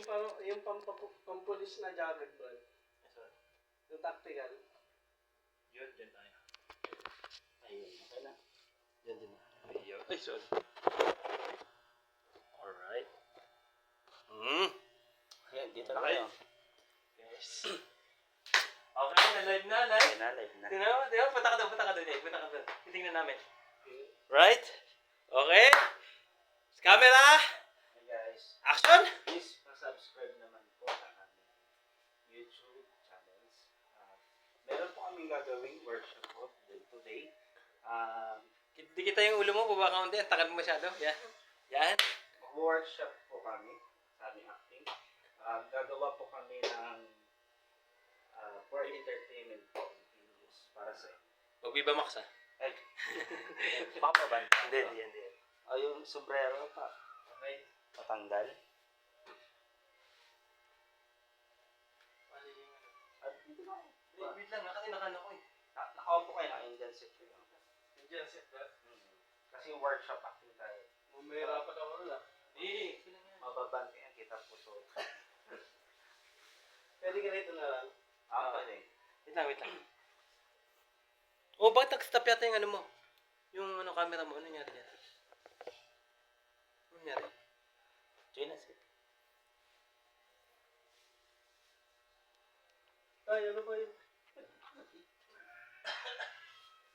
parang, yung pampulis na jacket, bro. Yung tactical. Yun, dyan tayo. Ayun, okay na. Yan din. Ayun. Ay, sorry. Alright. Ayan, dito na kayo. Yes. Okay, na-live na, live. Live na. Tingnan mo, punta ka doon. Titingnan namin. Right? Okay? Camera! Hey guys, Action! please subscribe naman po sa aming YouTube channels. Meron po kaming gagawing workshop po today. Dikita yung ulo mo, baba ka unti. Ang takad mo masyado. Yan. Yan. Workshop po kami sa aming acting. Gagawa po kami ng for entertainment po para sa inyo. Magbiba Max, ha? Ay, Papaban. Hindi. yung sombrero pa. Okay. Patanggal. At dito na. Wait lang, kasi nakano ko eh. Nakaupo kayo na Indian set ko yun. Indian set ba? Kasi workshop acting tayo. Bumira pa ka wala. Eh, Mababantayan kita po so. Pwede ganito na lang. Pwede. Wait lang. Oh, bakit nag-stop yata yung ano mo? Yung ano, camera mo, ano nangyari dyan? Ano nangyari? China set. Ay, ano ba yun?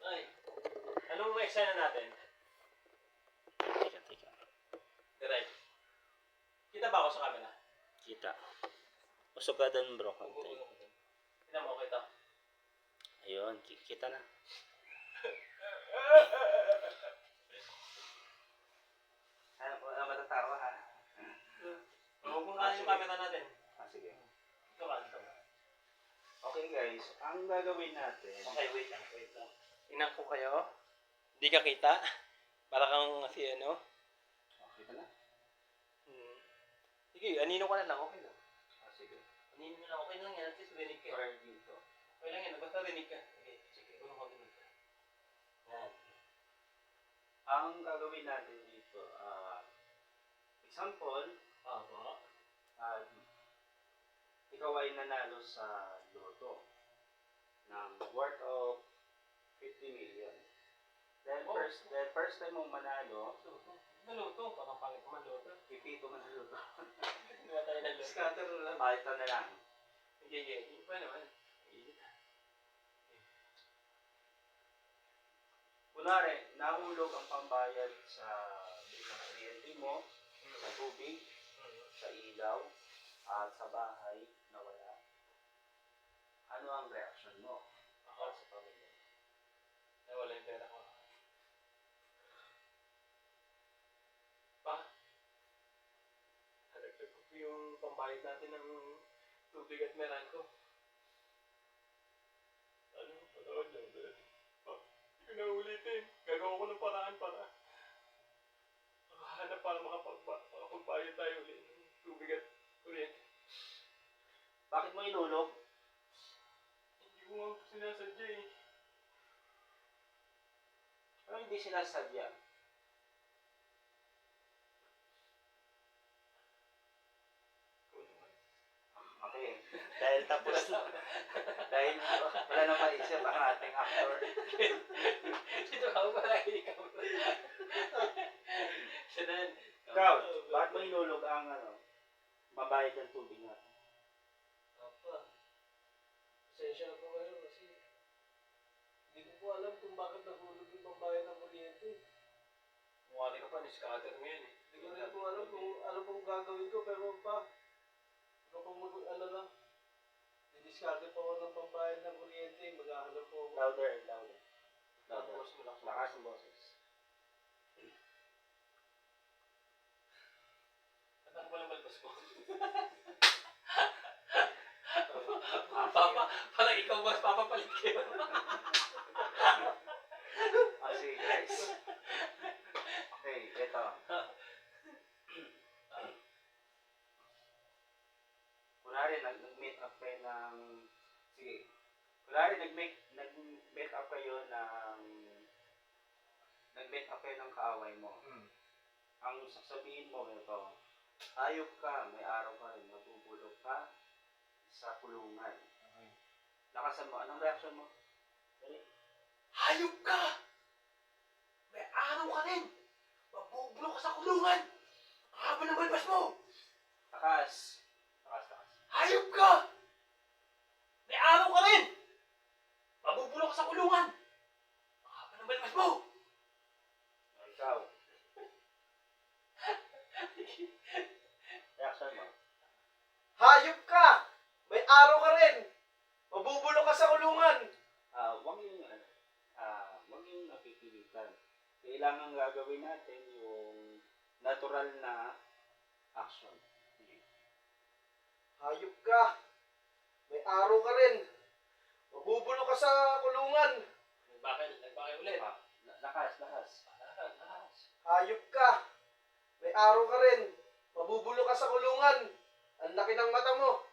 Ay, anong eksena natin? Tika. Direct. Kita ba ako sa camera? Kita. Usugadan bro. Tignan mo, kita. Ayun, kita na. Ano matatawa ha? Huwag mong kanin yung camera natin. Sige. Ito ka. Okay guys, ang gagawin natin. Okay, wait lang. Tingnan ko kayo. Hindi ka kita. Para kang si ano. Kita na? Sige, anino ka na lang. Okay lang. Sige. Anino na lang. Okay lang yan. At least rinig ka. Or dito. Okay lang yan. Basta rinig ka. Sige. Unang ko rinig ka. Yan. Ang gagawin natin dito, example, ikaw ay nanalo sa loto ng worth of 50 million. Then first time mong manalo, Maluto. Parang pangit ko maluto. pipito man ang loto. Hindi ba tayo naluto? Scatter na lang. Ito na lang. Sige. Yung pa naman. Kunwari, nahulog ang pambayad sa kuryente mo, sa tubig, sa ilaw, at sa bahay na wala. Ano ang reaction mo? Ako sa pamilya. Nawala yung pera ko. Pa? Halagdag ko yung pambayad natin ng tubig at meran ko. Ano? Panood lang din. Hindi ko na ulitin. Gagawa ko ng paraan para makahanap para makapagbayad tayo ulit ng tubig at kuryente. Bakit mo inulog? Hindi ko nga sinasadya eh. Ano hindi sinasadya? Okay. Dahil tapos dahil wala na maisip ang ating actor. Sino ka ba? Ikaw ba? Siya na. Ikaw, bakit mo inulog ang mabayad ng tubig natin? Apa. Pasensya na po kayo kasi hindi ko po alam kung bakit nahulog yung pambayad ng kuryente. Mukha ka pa, ni-scatter mo yan eh. Hindi ko rin po alam kung ano pong gagawin ko pero pa. Ikaw pong mag-alala. Didiskarte po ako ng pambayad ng kuryente. Maghahanap po ako. Louder. Tapos mo lang. Lakas ang boses. Ang walang balbas ko. Parang ikaw mas papapalit kayo. Sige guys. Okay, ito. Kunwari, nag-meet up kayo ng... Sige. Kunwari, nag-meet up kayo ng... Nag-meet up kayo ng kaaway mo. Ang sasabihin mo, ito, Hayop ka, may araw ka rin, mabubulok ka sa kulungan. Lakasan mo, anong reaction mo? Dali. Hayop ka! May araw ka rin! Mabubulok ka sa kulungan! Ang haba ng balbas mo! Lakas. Lakas, lakas. Hayop ka! May araw ka rin! Mabubulok ka sa kulungan! Ang haba ng balbas mo! O, ikaw. Reaction mo. Hayop ka! May araw ka rin! Mabubulok ka sa kulungan! Huwag yung napipilitan. Kailangan gagawin natin yung natural na action. Hayop ka! May araw ka rin! Mabubulok ka sa kulungan! Nagbakay ulit. Lakas, lakas. Lakas. Hayop ka! May araw ka rin! Mabubulok ka sa kulungan! Ang laki ng mata mo!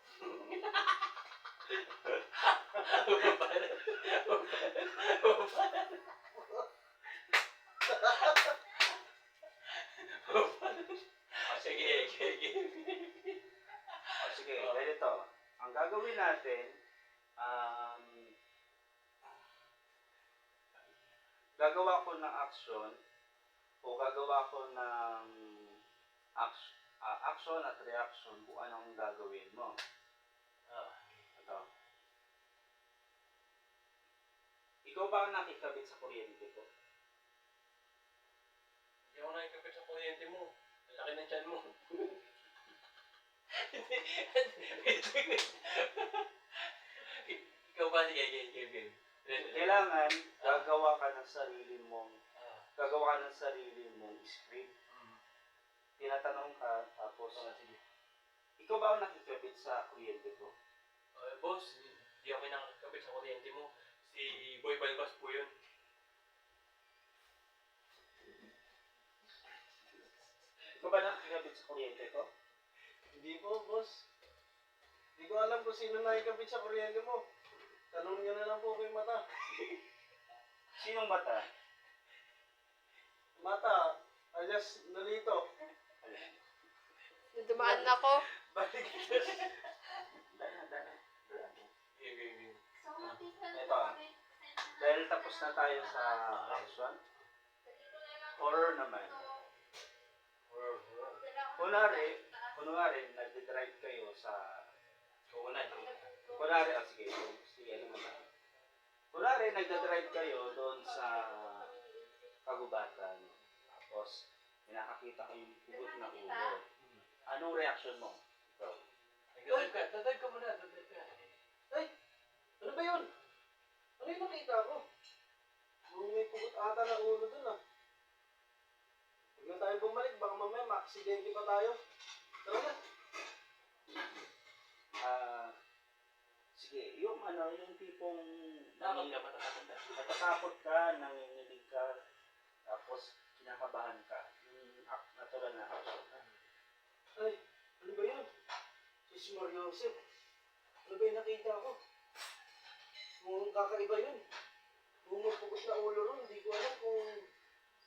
Sige, ganito. Ang gagawin natin, gagawa ko ng action o gagawa ko ng action at reaction kung anong gagawin mo. Ito. Ikaw ba ang nakikabit sa kuryente ko? Hindi ako nakikapit sa kuryente mo. Ang laki ng tiyan mo. Ikaw ba? Sige. Kailangan gagawa ka ng sarili mong script. Tinatanong ka, tapos Sige. ikaw ba ang nakikabit sa kuryente ko? Boss, hindi ako nakikapit sa kuryente mo. Si Boy Balbas po yun. Ikaw ba nakikabit sa kuryente ko? Hindi po, boss. Hindi ko alam kung sino nakikabit sa kuryente mo. Tanong niyo na lang po kay Mata. Sinong bata? Mata, alias Nolito. Dumaan ako. Balik. Dana. Sige. Ito. Dahil tapos na tayo sa action, horror naman. Kunwari, nagde-drive kayo sa... Kunwari, nagde-drive kayo doon sa kagubatan. Tapos, nakakita ko yung pugot na ulo. Anong reaction mo? Ikaw. Dadrive ka muna. Ay, ano ba yun? Ano yung nakita ko? May pugot ata na ulo dun ah. Huwag na tayo bumalik, baka mamaya ma-aksidente pa tayo. Tara na. Sige, yung tipong Matatakot ka. natatakot ka, nanginginig ka, tapos kinakabahan ka. Yung natural na action. Ay, ano ba yun? Si Mariosep. Ano ba yung nakita ko? Mukhang kakaiba yun. Pugot na ulo ron, hindi ko alam kung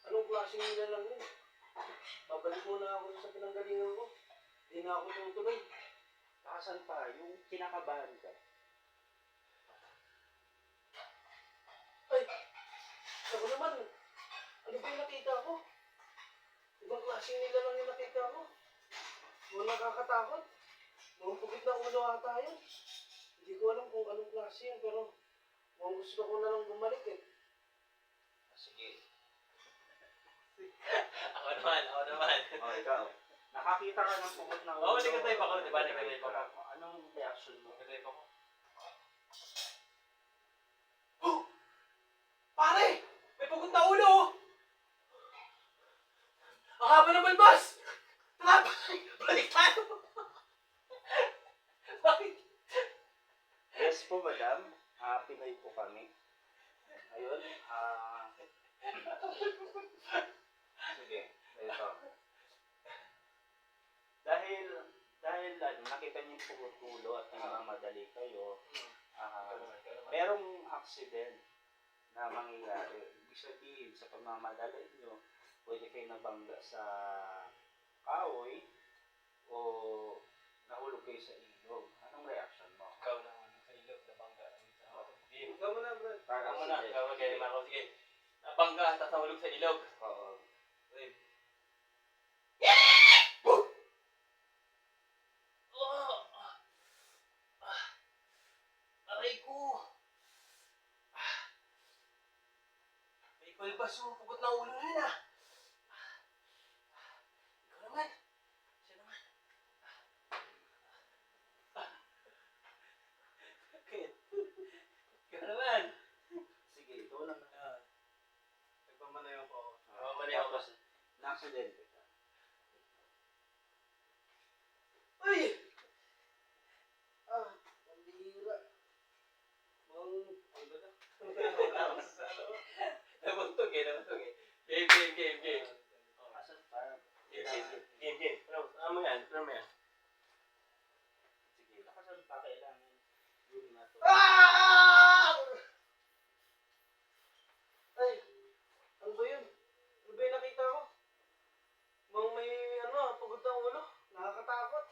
anong klaseng nila lang yun. Babalik muna ako sa pinanggalingan ko. Hindi na ako tutuloy. Nakasan pa, yung kinakabahan ka. Ay, ako naman. Ano ba yung nakita ko? Ibang klaseng nila lang yung nakita ko. Mukhang nakakatakot. Mukhang pugot na ulo ata yun. Hindi ko alam kung anong klase yan, pero mukhang gusto ko na lang bumalik eh. Sige. Ako naman. Ikaw. Nakakita ka ng pugot na ulo. Oo, nag-drive ako, di ba? Nag-drive ako. Anong reaction mo? Nag-drive ako. Pare! May pugot na ulo! Oh! Ang haba ng balbas! Tara! Balik tayo! Bakit? Yes po, madam. Pinoy po kami. Ayun. Sige. Ito. Dahil nakita niyo yung pugot ulo at nagmamadali kayo, merong accident na mangyayari. Ibig sabihin, sa pagmamadali niyo, pwede kayo nabangga sa kahoy kayo sa ilog. Anong reaction mo? Ikaw na sa ilog, nabangga. Game. Ikaw mo na, Brad. Ikaw mo na, ikaw kay Marco. Sige. Nabangga, tapos nahulog sa ilog. Oo. Wait. Oh! Aray ko! May balbas yung pugot na ulo na yun ah! Ikaw naman! Siya naman! Bakit? Ikaw naman! Sige, ikaw naman. Nagpamanayaw ko ako. Nagpamanayaw ko. Na-accidente ka. Ay! Pambihira. Ano ba na? Nabantog eh. Game. Asan pa? Game. Ano mo yan? Sige, nakasan pa kailangan yung na to. Ay! Ano ba yun? Ano ba yung nakita ko? Mang may pagod na ulo. Nakakatakot.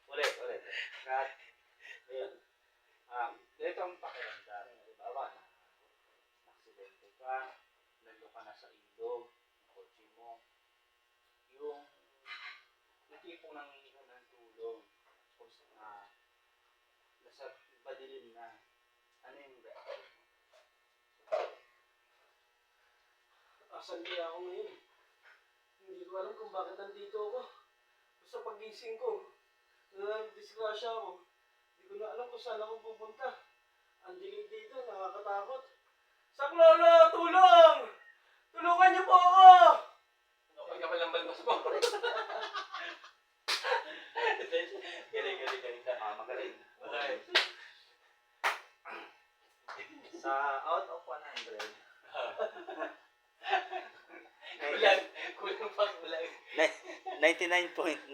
Ulit. Cut. Ayun. Ganito ang pakiramdam. Halimbawa, na-accidente ka, lalo ka na sa ilog, ng kotse mo, yung tipong nanginginom ng tulong, tapos nasa madilim na, ano yung reaction mo? Asan kaya ako ngayon? Hindi ko alam kung bakit nandito ako. Basta pagising ko, disgrasya ako. Hindi ko na alam kung saan ako pupunta. Ang dilim dito, nakakatakot. Saklolo, tulong! Tulungan niyo po ako! Okay ka palang balbas mo. Galing ka. Magaling. Okay. Sa out of 100, Kulang pang bulag. 99.9%.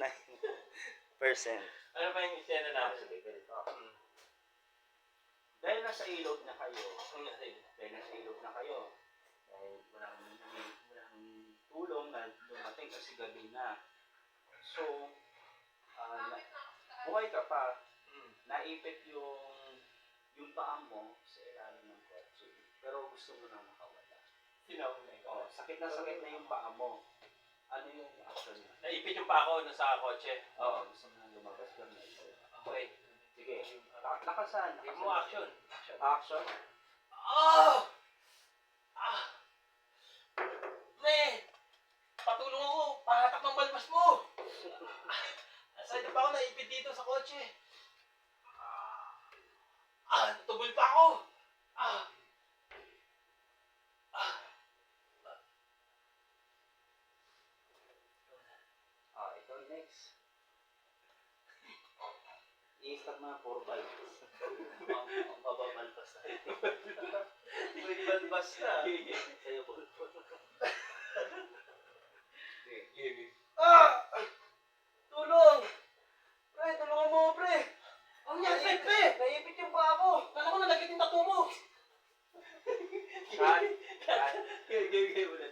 Ano pa yung isena natin? Sige, ganito. Dahil nasa ilog na kayo, dahil walang tulong na dumating kasi gabi na. So, buhay ka pa, naipit yung paa mo sa ilalim ng kotse. Pero gusto mo na makawala. Sinawag na ikaw. Sakit na yung paa mo. Ano yung action mo? Naipit yung pa ako sa kotse. Gusto mo na lumabas ka na ito. Okay. Sige, lakasan. Give mo action. Action? Pre! Patulong ako! Pahatak ng balbas mo! Aside pa ako naipit dito sa kotse. Tutubol pa ako! Ito next. I-start mo na 4 balbas. Ang bababalbas na ito. May balbas na. Sa'yo po. Tulong! Pre, tulungan mo, pre! Ang nangyari, pre! Naipit yung paa ko! Kala ko nalagit yung tattoo mo! Cut. Game. Ulit.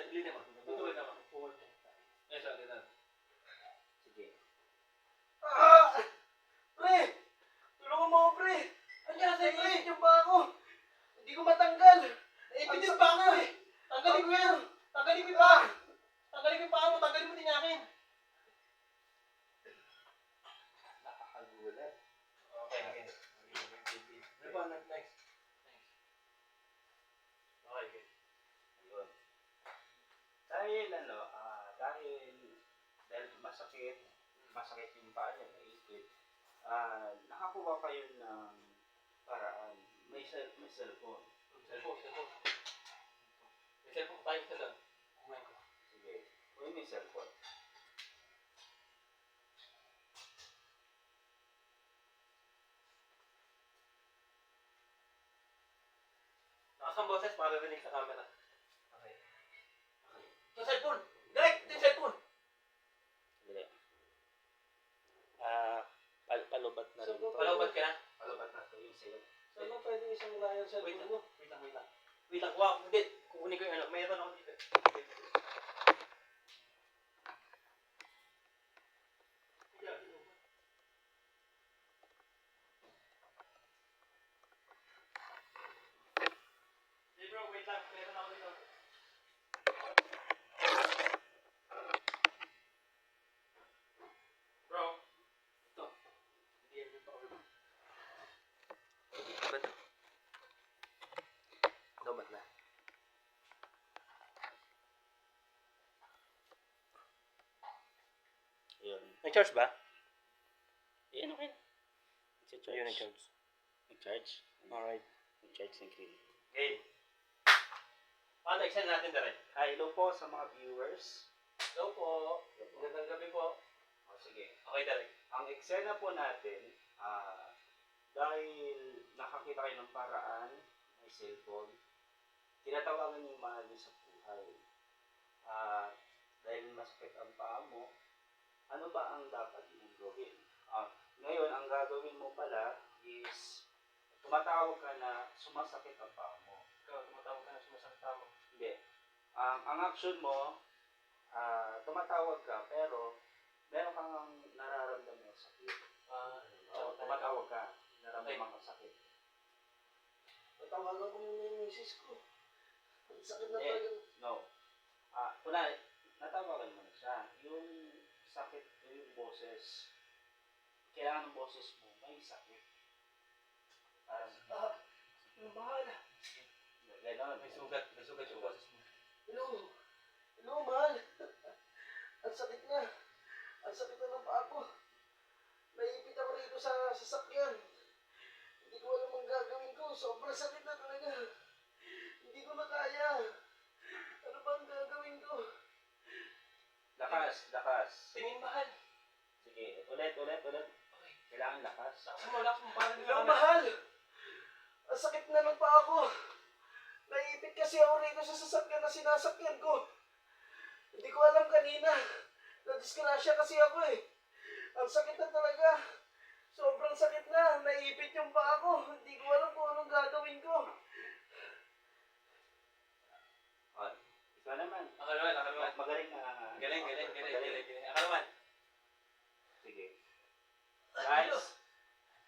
Hindi naman. Tutuloy naman. Yes, sorry na. Sige. Pre! Tulungan mo, pre! Ang nangyari, pre! Yung paa ko! Hindi ko matanggal! Naipit yung paa ko eh! Tanggalin ko yan! Tanggalin ko yung paa! Tanggalin ko yung paa mo! Tanggalin mo din akin! Nakakagulat. Okay. Ano ba? Next. Okay. Ayun. Dahil dahil masakit yung paa niya, naipit, nakakuha kayo ng paraan. May cellphone. Cellphone. May cellphone tayo sa lang. Sige. Kung may cellphone. Lakas ang boses para rinig sa camera. Okay. Yung cellphone! Direct! Yung cellphone! Sige. Palubat na rin. Palawad ka na? Palubat na ito yung sa'yo. Saan ba pwede isang wala yung Wait cellphone lang. mo? Wait lang. Wow, hindi. Kukunin ko yung ano. Mayroon ako dito. lang. Meron ako dito. Bro. Ito. Hindi yan yung pakawin mo. Ba't? Domat na. Yun. Nag-charge ba? Yan, okay. Ayun, nag-charge. Nag-charge? Alright. Nag-charge ng green. Okay. Paano extend natin direct? Hi, hello po sa mga viewers. Hello po. Magandang gabi po. O, sige. Okay, direct. Ang eksena po natin, dahil nakakita kayo ng paraan, may cellphone, tinatawagan yung mahal niyo sa buhay. Dahil masakit ang paa mo, ano ba ang dapat mong gawin? Ngayon, ang gagawin mo pala is tumatawag ka na sumasakit ang paa mo. Ikaw, tumatawag ka na sumasakit mo. Hindi. Ang action mo, tumatawag ka pero meron kang nararamdaman ng sakit. Tumatawag ka, nararamdaman kang sakit. Natawagan ko muna yung misis ko. Ang sakit na Eh, talaga. no. Kunwari, natawagan mo na siya. Yung sakit, yung boses, kailangan ng boses mo, may sakit. Parang, Mahal. gano'n. May sugat yung boses mo. Hello. Hello, mahal. Ang sakit na. Ang sakit na ng paa ko. Naipit ako rito sa sasakyan. Hindi ko alam ang gagawin ko. Sobrang sakit na talaga. Hindi ko na kaya. Ano ba ang gagawin ko? Lakas. Tingin mahal. Sige, ulit. Okay. Kailangan lakas. Lakas mo. Parang Hello, mahal. Ang sakit na ng paa ko. Naipit kasi ako rito sa sasakyan na sinasakyan ko. Hindi ko alam kanina. Nadisgrasya kasi ako eh. Ang sakit na talaga. Sobrang sakit na. Naipit yung paa ko. Hindi ko alam kung anong gagawin ko. Ikaw naman. Ako naman. Magaling na. Galing. Ako naman. Sige. Guys,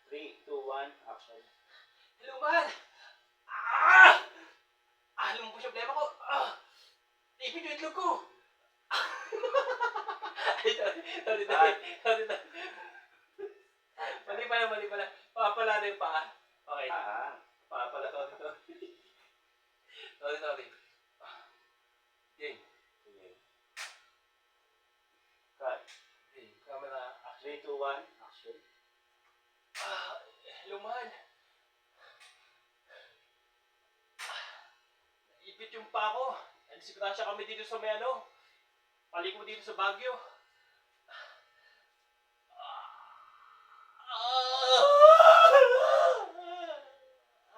3, 2, 1, action. Hello, mahal. Alam mo po siya problema ko. Ipit yung itlog ko. Ay, sorry. Mali pala. Papala na yung paa. Okay. Papala, sorry. Game. Sige. Cut. Game. Camera action. 3, 2, 1, action. Hello, mahal. Ipit yung pa ko. Nagsigrasya kami dito sa may paliko dito sa Baguio.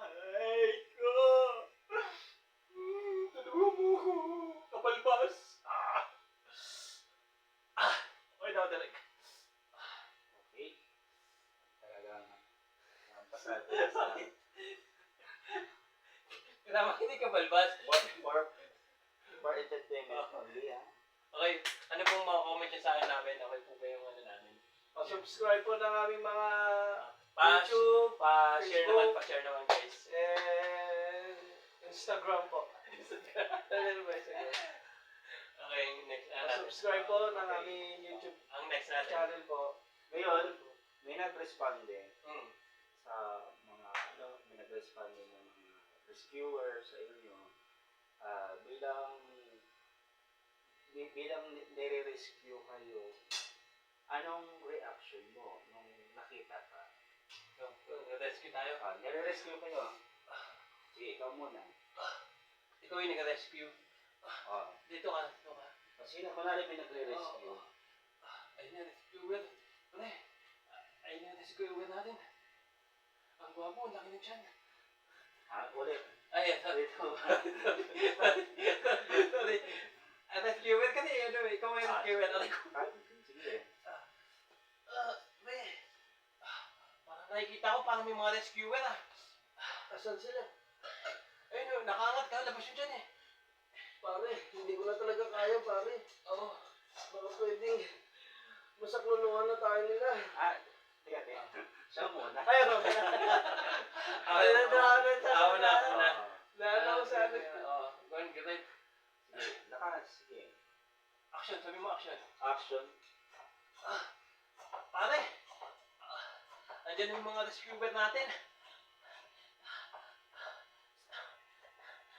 Ay ko. Tulungan mo ko. Kapalbas. Okay na, Derek. Okay. Talagang Kailangan hindi ka balbas. for entertainment only, ha? Okay, ano pong mga comment niya sa akin namin? Okay po ba yung namin? Pa-subscribe po ng aming mga YouTube, YouTube, pa-share naman guys. and Instagram po. Okay, next Subscribe po ng aming YouTube Ang next natin. channel po. Ngayon, may nag-respond din Hmm. sa mga, may nag-respond din ng mga rescuers sa inyo. Bilang nire-rescue kayo, anong reaction mo nung nakita ka? Rescue tayo. Nire-rescue kayo. Sige, ikaw muna. Ikaw yung nag-rescue. Dito ka. Kasi kunwari may nagre-rescue. Ayun na, rescuer. Pre, ayun na, rescuer natin. Ang gwapo, ang laki ng tiyan. Ulit. Ay, sorry. Sorry. Rescuer kasi, ikaw may rescuer. Sige. Pre, parang nakikita ko parang may mga rescuer Asan sila? Ayun, nakaangat ka, labas yun dyan Pare, hindi ko na talaga kaya, pare. Oo. Baka pwedeng masakluluhan na tayo nila. Teka. Siya muna. Ay, Rob. Ako na. Naano ko sa ano. sige. Action, sabi mo action. Action. Pare! Andiyan yung mga rescuer natin.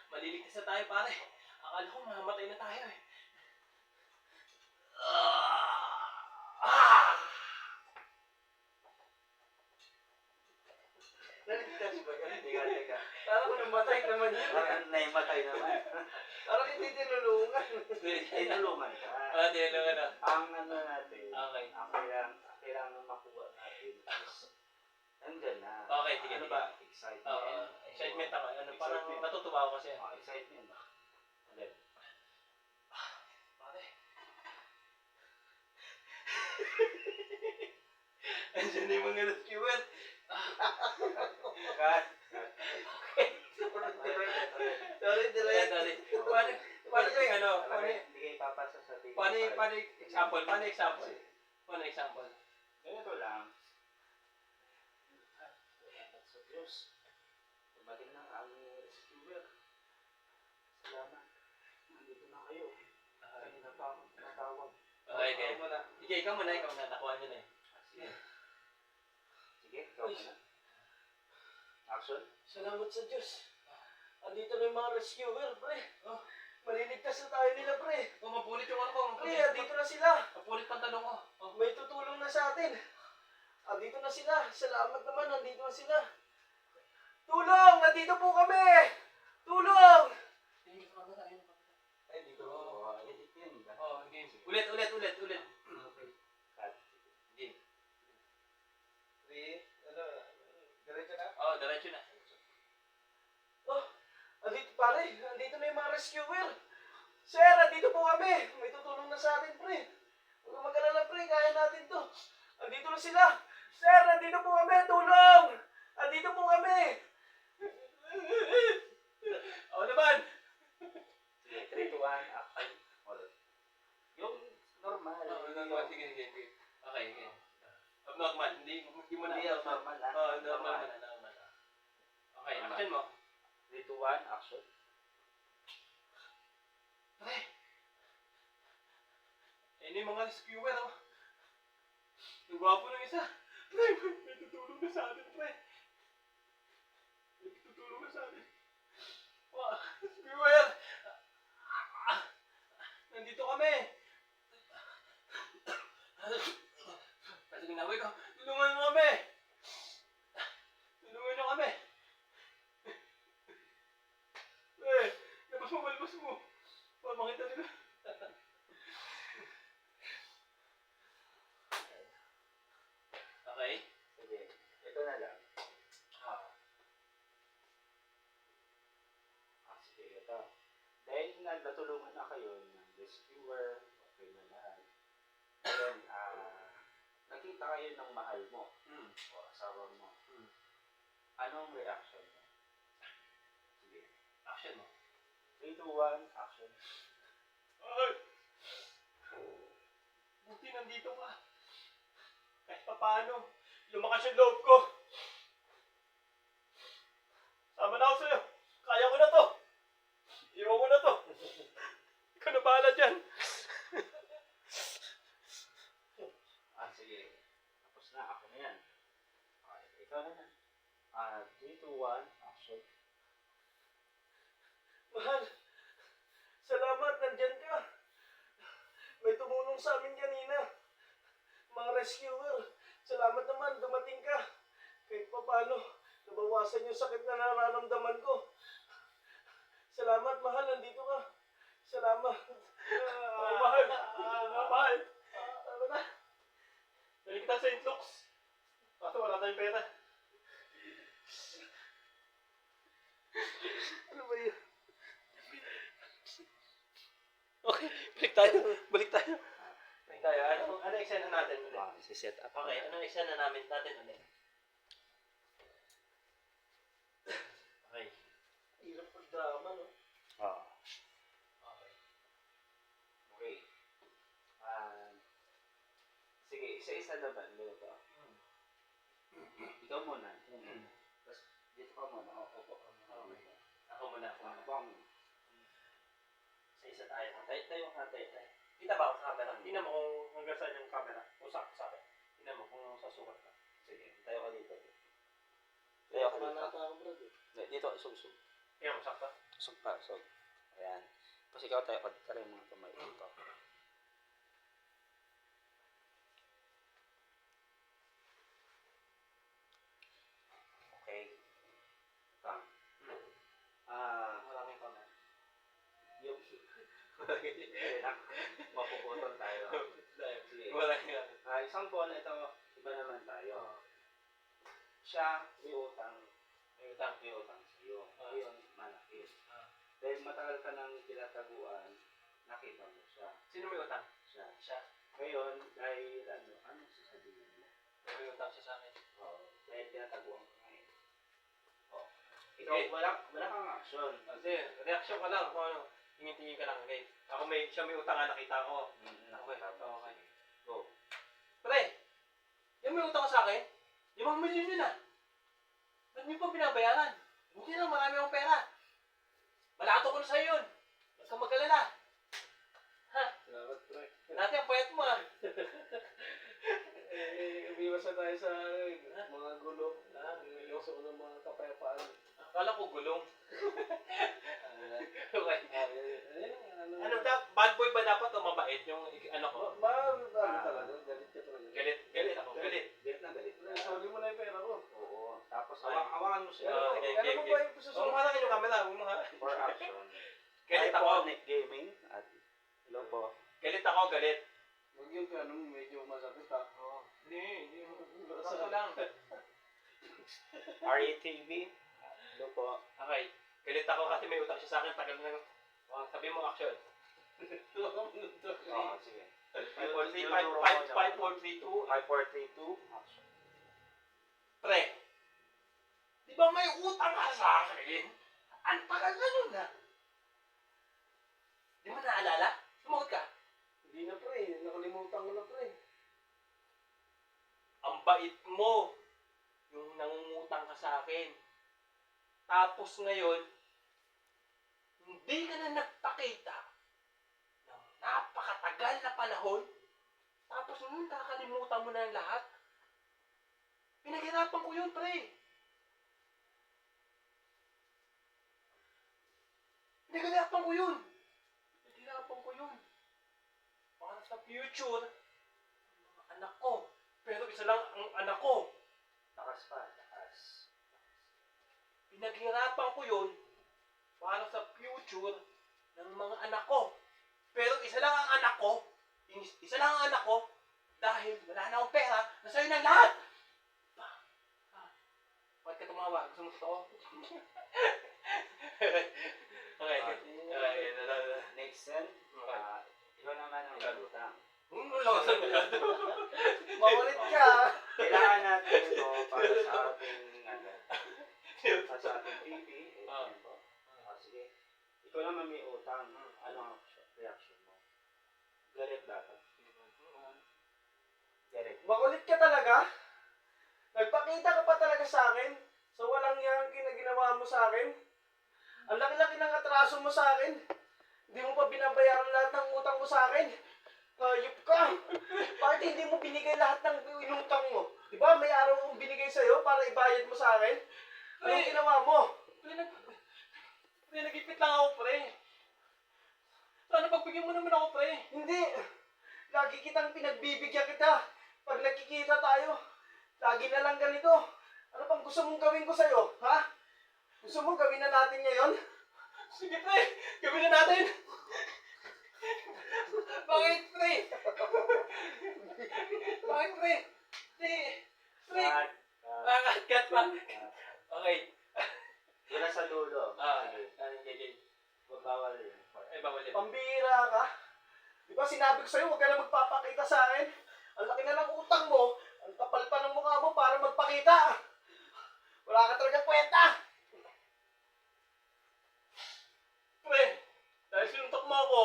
Maliligtas na tayo, pare. Akala ko mamatay na tayo eh. Naligtas ba yan? Teka. Parang namatay naman yun. Parang naimatay naman. Parang hindi tinulungan. Tinulungan ka. Tinulungan na. Ang ano natin, Okay. ang kailangan makuha natin is, nandyan na. Okay, sige, Ano sige. ba? Excitement. Excitement ako. Parang Excitement. natutuwa ako kasi. Excitement. Ano? Pare. Andiyan na yung mga rescuer. Cut. Sorry, direct. Paano yung ano? Hindi kayo papasa sa TV. Paano example? Paano example? Ganito lang. Salamat sa Diyos. Dumating na ang rescuer. Salamat. Nandito na kayo. Kanina pa ako natawag. Okay. Sige, ikaw muna. Nakuha nyo na eh. Sige. Sige, ikaw na. Action. Salamat sa Diyos. Andito na yung mga rescuer, pre. Maliligtas na tayo nila, pre. Mapunit yung ano ko. Pre, andito na sila. Mapunit pantalong ko. May tutulong na sa atin. Andito na sila. Salamat naman, andito na sila. Tulong! Nandito po kami! Tulong! Ay, dito. Edit yun. Game. Ulit. Okay. Cut. Game. Diretso na? Diretso na. Oh, andito na yung mga rescuer. Sir, andito po kami. May tutulong na sa atin, pre. Huwag kang mag-alala, pre. Kaya natin to. Andito na sila. Sir, andito po kami. Tulong! Andito po kami. Ako naman. Sige, 3, 2, 1, action. Ulit. Yung normal. Sige. Okay. Abnormal. Hindi mo na. Hindi, abnormal, ah. Normal. Okay, action mo. 3, 2, 1, action. Pre. Ayun yung mga rescuer, oh. Ang gwapo ng isa. Pre, may tutulong na sa atin, pre. Wow, rescuer! Nandito kami. Kasi ginawa ko, tulungan nyo kami. Labas mo. Para makita nila. Okay? Sige, ito na lang. Sige, ito. Dahil natulungan na kayo ng rescuer, okay na lahat. Ngayon, nakita kayo ng mahal mo o asawa mo. Anong reaction mo? Sige. Action mo. 3, 2, 1, action. Ay! Buti nandito ka. Kahit pa paano, lumakas yung loob ko. Sama na ako sa'yo. Kaya ko na to. Iwan ko na to. Ikaw na bahala dyan. Sige. Tapos na. Ako na yan. Okay, ikaw na na. 3, 2, 1, action. Mahal, salamat, nandyan ka. May tumulong sa amin kanina. Mga rescuer, salamat naman, dumating ka. Kahit pa paano, nabawasan yung sakit na nararamdaman ko. Salamat, mahal, nandito ka. Salamat. Mahal. Mahal. Tama na. Dali kita sa St. Luke's. Kaso wala tayong pera. Ano ba yun? Okay, balik tayo. Ano eksena natin ulit? Set up. Okay, anong eksena namin natin ulit? Okay. Hirap ng drama, no? Okay. Okay. Sige, isa-isa naman. Ganito. Ikaw muna. Tapos, dito ka muna. Opo ka muna. Okay. Ako muna. Ako muna. Sa Isa tayo. Tayo ka, tayo. Kita ba ako sa camera? Tingnan mo kung hanggang saan yung camera. Usak sa akin. Tingnan mo kung sa sukat ka. Sige, tayo ka dito. Tayo ka dito. ako, bro. Dito, sug. Tingnan mo, sakta. Sug pa, sug. Ayan. Tapos ikaw tayo ka, try mo ito may dito. Okay. Tang. Maraming camera. Yung... Mapuputol tayo. Sige. Maraming Isang buwan na ito, iba naman tayo. Siya, may utang. May utang sa'yo. Ngayon, manakit. Dahil matagal ka nang tinataguan, nakita mo siya. Sino may utang? Siya. Siya. Ngayon, dahil ano sasabihin mo? May utang siya sa akin. Oo. Dahil tinataguan ka ngayon. Oo. Ikaw, Okay. wala kang action. Kasi, reaction ka lang kung ano. Tingin-tingin ka lang. Okay. Siya may utang nga nakita ko. Nakita mo. Okay. Go. Pre, yung may utang ka sa akin, 5 milyon yun ah. Ba't niyo pa binabayaran? Buti na marami akong pera. Malato ko na sa'yo yun. Huwag kang mag-alala. Ha? Salamat, pre. Dati ang payat mo ah. Umiwas na tayo sa mga gulo. Umiwas ako ng mga kapayapaan. Akala ko gulong. Okay. Ano Bad boy ba dapat o mabait yung ano ko? talaga, galit ka talaga. Galit ako, galit. Galit na galit. Sorry mo na yung pera ko. Oo. Tapos, Ay. hawakan mo siya. Okay. Alam mo ba yung Huwag susunod? mo harangin yung camera, huwag mo harangin. For action. Galit ako. Iconic Gaming. At, hello po. Galit ako, galit. Huwag yung ano, medyo masakit ha. Hindi. Sakto lang. RATV. Hello po. Okay. Galit ako kasi may utang siya sa akin. Tagal na. Sabi mo action. Oo, sige. 5432. 5432. Action. Pre. Di ba may utang ka sa akin? Ang tagal na nun na. Di mo naalala? Sumagot ka. Hindi na pre, nakalimutan ko na pre. Ang bait mo. Yung nangungutang ka sa akin. Tapos ngayon, hindi ka na nagpakita ng napakatagal na panahon. Tapos ngayon, kakalimutan mo na yung lahat. Pinaghirapan ko yun, pre. Pinaghirapan ko yun. Para sa future, ng mga anak ko. Pero isa lang ang anak ko. Takas pa. Takas. Pinaghirapan ko yun para sa future ng mga anak ko. Pero isa lang ang anak ko. Isa lang ang anak ko dahil wala na akong pera na sa'yo ng lahat. Bakit ka tumawa? Gusto mo totoo? Okay. Next sen. Ikaw naman ang utang. Lawasan mo yan. Mawalit ka! Kailangan natin ito para sa ating TV. Sige. Ikaw naman may utang. Ano ang reaction mo? Galit dapat. Galit. Makulit ka talaga? Nagpakita ka pa talaga sa akin? So walang yang ginagawa mo sa akin? Ang laki-laki ng atraso mo sa akin? Hindi mo pa binabayaran lahat ng utang mo sa akin? Hayop ka! Bakit hindi mo binigay lahat ng inutang mo? Diba may araw akong binigay sa'yo para ibayad mo sa akin? Anong ginawa mo? Pre, nagipit lang ako, pre. Sana pagbigyan mo naman ako, pre. Hindi! Lagi kitang pinagbibigyan kita. Pag nagkikita tayo, lagi na lang ganito. Ano pang gusto mong gawin ko sa'yo? Ha? Gusto mo gawin na natin ngayon? Sige, pre. Gawin na natin. Bakit, pre? Bakit, pre? Pre. Cut pa. Okay. Wala sa dulo. Sige. Bawal yun. Ay, bawal yun. Pambira ka? Di ba sinabi ko sa'yo, huwag ka na magpapakita sa akin? Ang laki na ng utang mo, ang kapal pa ng mukha mo para magpakita. Wala ka talaga kwenta. Pre, dahil sinuntok mo ako,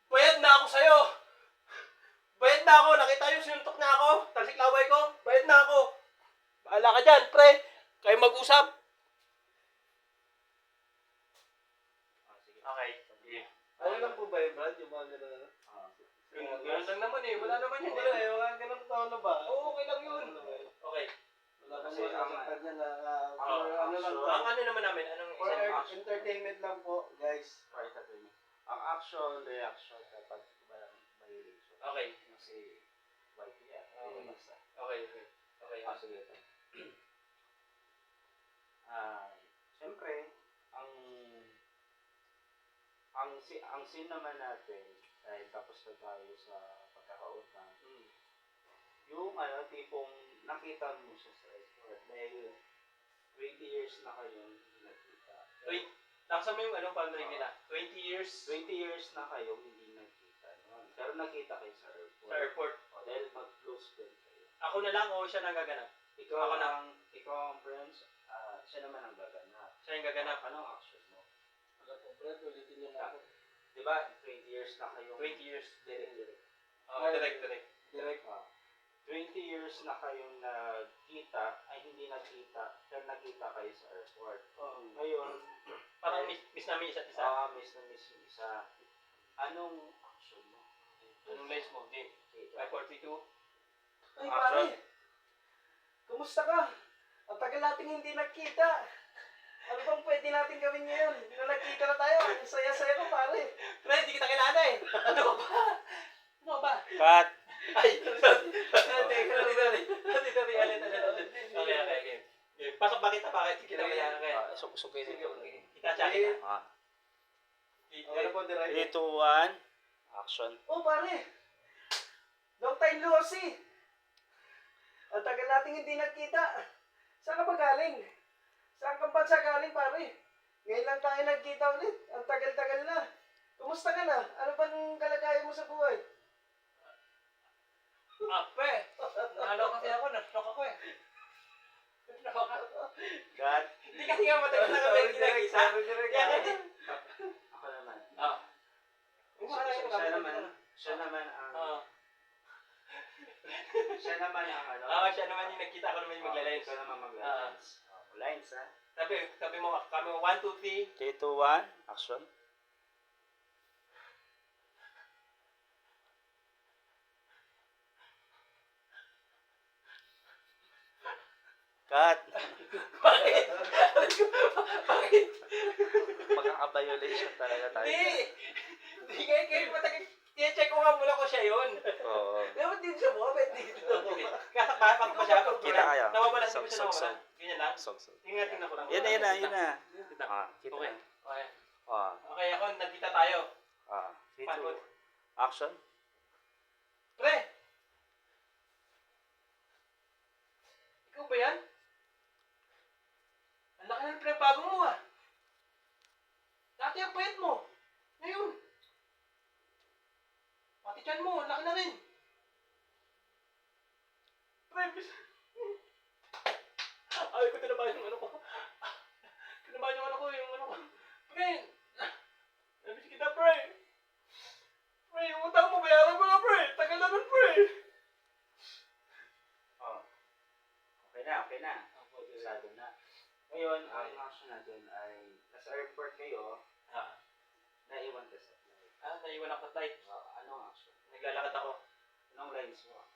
bayad na ako sa'yo. Bayad na ako. Nakita yung sinuntok na ako. Talsik laway ko. Bayad na ako. Bahala ka dyan, pre. Kayo mag-usap. Sige. Okay. Sige. ba yun, Brad? Yung mga gano'n? Ganun lang naman eh. Wala naman yun Hindi, eh. mga ganun taon na ba? Oo, okay lang yun. Okay. Wala Kasi kasi ang- ang kanya na, ang ano lang to. Ang ano naman namin, anong For isang entertainment lang po, guys. Right at yun. Ang action, reaction, kapag violation. Okay. Kasi, white yan. Okay. Basta. Okay, okay. Okay. Sige ito. Siyempre, ang sin naman natin, dahil tapos na tayo sa pagkakautang, yung tipong nakita mo siya sa restaurant, dahil 20 years na kayo hindi nagkita. Wait, nakasama yung boundary nila. 20 years 20 years na kayo hindi nagkita. Noon. Pero nakita kayo sa airport. sa airport. Dahil mag-close friend kayo. Ako na lang o siya nang gaganap? Ikaw Ako na. ikaw ang friends, siya naman ang gaganap. Siya yung gaganap. Anong action mo? Wala po, Brad. Ulitin niyo na ako. Di ba, 20 years na kayo. 20 years. Direct. Direct. Direct. 20 years na kayong nagkita, ay hindi nagkita, pero nagkita kayo sa airport. Ngayon, Parang miss namin isa't isa. miss na miss yung isa. Anong action mo? Anong lines mo? Game. Okay, 542. Ay, Action. pare! Kumusta ka? Ang tagal natin hindi nagkita. Ano bang pwede natin gawin ngayon? Na nagkita na tayo. Ang saya-saya ko, pare. Pre, hindi kita kilala eh. Ano ka ba? Ano ka ba? Cut! Ay, ulit. Okay. Pasok ba kita? Bakit kita kaya kaya? Sukin Sige, ito. okay. Kita-check kita. Ano po, direct? 3, 2, 1, action. Oh, pare! Long time no see. Ang tagal natin hindi nagkita. Saan ka ba galing? Saan kang bansa galing, pare? Ngayon lang tayo nagkita ulit. Ang tagal-tagal na. Kumusta ka na? Ano bang kalagayan mo sa buhay? Pre, nalo kasi ako, na-shock ako eh. Na-shock ako. Cut! Hindi kasi nga matagal na kami kinagisa. Kaya kasi, Ako naman. Siya naman ang siya naman siya naman yung nagkita, ako naman yung magla-lines. Ikaw naman magla-lines. Lines, ha? Sabi mo, kami 1, 2, 3. 3, 2, 1, action. Cut! Bakit? Bakit? Magkaka-violation talaga tayo. Hindi kayo matagal. I-check ko nga muna ko siya yun. Oo. Dapat din siya mo, ba't dito? Kaya pasok pa siya. Kita kaya. Nawawala, hindi ko siya Sok. nawawala. Ganyan lang. Sok. Tingnan ko lang. Yun na. Kita. Kita. Okay. Okay. Okay, nagkita tayo. 3, Pagod. 2, action. Pre! Ikaw ba yan? Ang laki ng pinagbago mo ah. Dati ang payat mo. Ngayon. Pati tiyan mo, ang laki na rin. Pre, ay ko tinabahan yung ano ko. Tinabahan yung ano ko, Pre! Nabis kita, pre! Pre, yung utang mo, bayaran mo na, pre! Tagal na nun, pre! Okay na. Sado na. Ngayon, ang action natin ay nasa airport kayo, naiwan ka sa flight. Naiwan ako sa flight. Anong action? Naglalakad ako. Anong lines mo?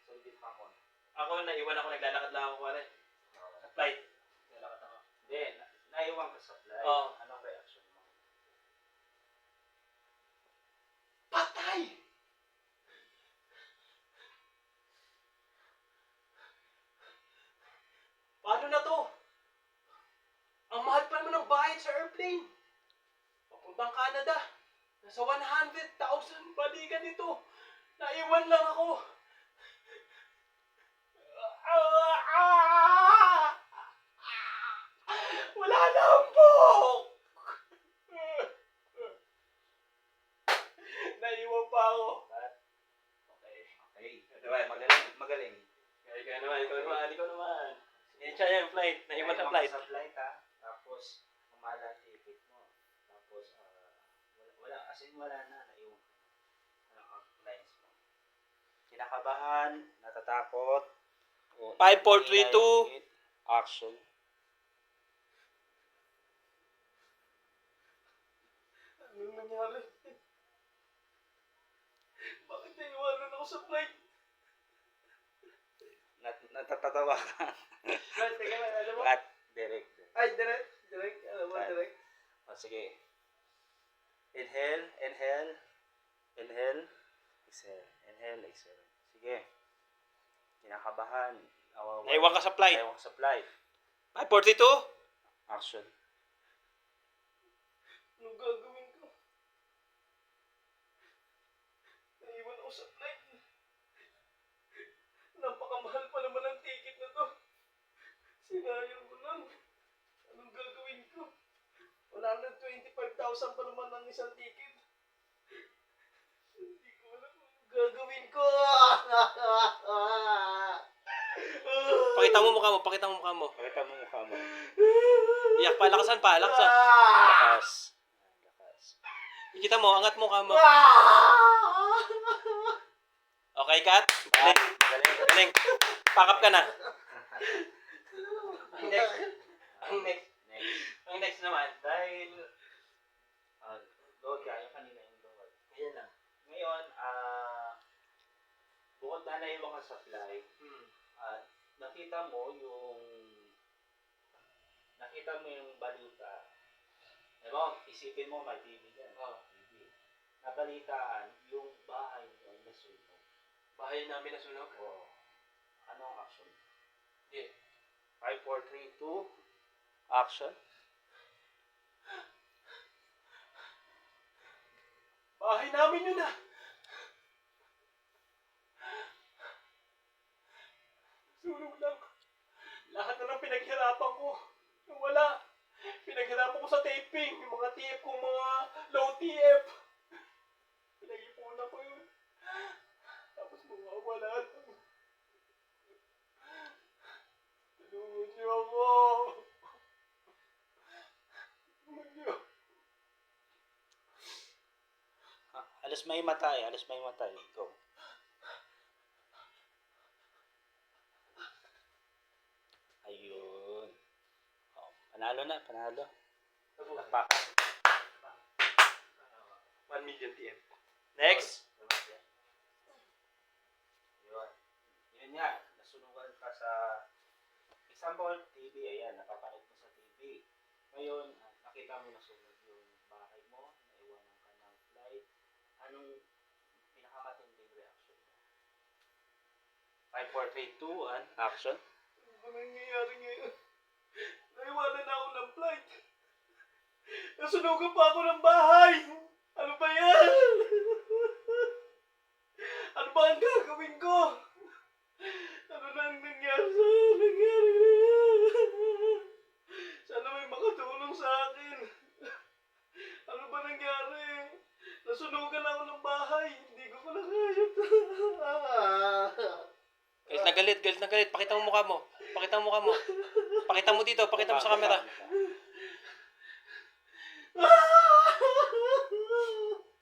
Solvit pa mo. Ako, naiwan ako, naglalakad lang ako, pare. Sa flight. Naglalakad ako. Then, naiwan ka sa flight. Oo. Anong reaction mo? Patay! Paano na to? Ang mahal pa naman ng bayad sa airplane. Papuntang Canada. Nasa 100,000 balikan nito. Naiwan lang ako. Wala na ang buhok! Naiwan pa ako. Okay. Magaling. Ikaw naman. Siya yung flight. Naiwan sa flight. Sa flight, ha? Tapos, umala ang ticket mo. Tapos, wala na. Naiwan ka. Anong lines mo? Kinakabahan, natatakot. 5, 4, 3, 2. Action. Anong nangyari? sa flight. Natatawa ka. Brad, teka lang, alam mo? Cut. Direct. Ay, direct. Alam mo, Cut. direct. O, sige. Inhale. Inhale. Exhale. Inhale, exhale. Sige. Kinakabahan. Naiwan ka sa flight. Naiwan ka sa flight. 542? Action. Anong gagawin ko? Naiwan ako sa flight. Napakamahal pa naman ang ticket na to. Sinayang ko lang. Anong gagawin ko? 125,000 pa naman ang isang ticket. Hindi ko alam kung gagawin ko. Pakita mo mukha mo. Pakita mo mukha mo. Pakita mo mukha mo. Iyak pa. Lakasan pa. Lakasan. Lakas. Lakas. Ikita mo. Angat mo mukha mo. Okay, cut. Galing. Galing. Pakap ka na. Ang next. Next. Ang next naman. Dahil, load ka, yung kanina yung load. Ayan na. Ngayon, bukod na naiwan ka sa flight, nakita mo yung balita. Diba, isipin mo may TV dyan. TV. Nabalitaan, yung bahay mo ay nasunog. Bahay namin nasunog. O, anong action? Yeah. 5, 4, 3, 2, action. Bahay namin yun ah. Sunog lang. Lahat na ng pinaghirapan ko. Wala. Pinaghirapan ko sa taping. Yung mga TF ko, mga low TF. Pinag-ipunan ko yun. Tapos wala lang. Tulungan niyo ako. Tulungan niyo. Alas may matay. Go. Ayun. Oh, panalo. Pak. 1 million TF. Next. Yun nga, nasunugan ka sa example, TV, ayan, napapanood mo sa TV. Ngayon, nakita mo nasunog yung bahay mo, naiwanan ka ng flight. Anong pinakamatinding reaction mo? 5, 4, 3, 2, 1, action. Ano ba nangyayari ngayon? Naiwanan ako ng flight. Nasunugan pa ako ng bahay. Ano ba yan? Ano ba ang gagawin ko? Ano nang nangyari Sana may makatulong sa akin. Ano ba nangyari? Nasunugan ako ng bahay. Hindi ko pala kaya ito. Galit na galit. Pakita mo mukha mo. Pakita mo dito. Pakita mo sa camera.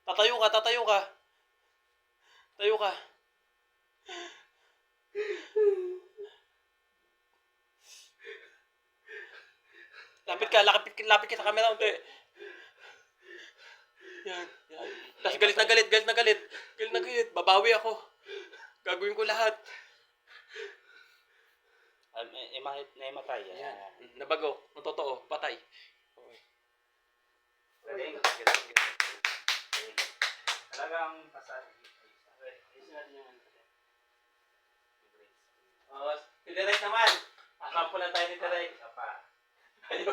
Tatayo ka. Tayo ka. Lapit ka sa camera. Unti. Yan. Tapos galit na galit. Babawi ako. Gagawin ko lahat. Naimatay. Yan. Nabago. Ang totoo. Patay. Galing. Talagang pasal. Si Derek naman. Asampo lang tayo ni Derek. Isa pa. Ayaw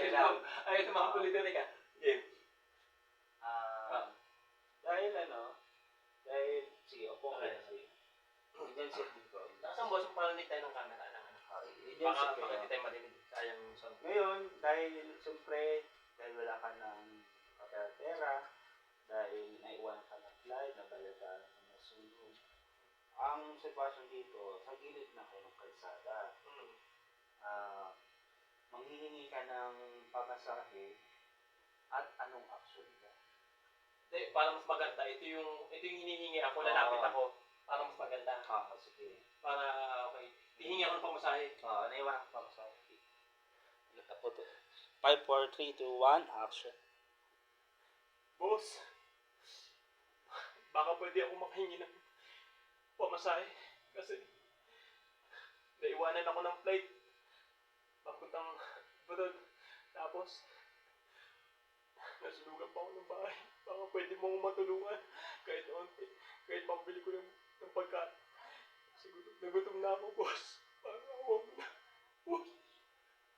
na. Ayaw na makapuli Derek ah. Game. Dahil, sige, upo ka. Diyan sit dito. Nasaan boss mo parinig tayo ng camera? Baka hindi tayo marinig. Sayang yung sound. Ngayon, dahil siyempre, dahil wala ka ng pera, dahil naiwan ka ng flight, nabalita na nasunog. Ang sitwasyon dito, sa gilid na kayo ng kalsada, manghihingi ka ng pamasahe at anong action ka? Para mas maganda, ito yung hinihingi ako, lalapit ako. Para mas maganda. Sige. Para, okay. Hihingi ako ng pamasahe. Naiwan ka pamasahe. 5, 4, 3, 2, 1, action. Boss, baka pwede ako makahingi ng pamasahe. Kasi naiwanan ako ng flight. Papuntang abroad. Tapos, nasunugan pa ako ng bahay. Baka pwede mo akong matulungan. Kahit onti. Kahit pambili ko ng pagkain. Siguro, nagutom na ako, boss. Parang awa mo na. Boss.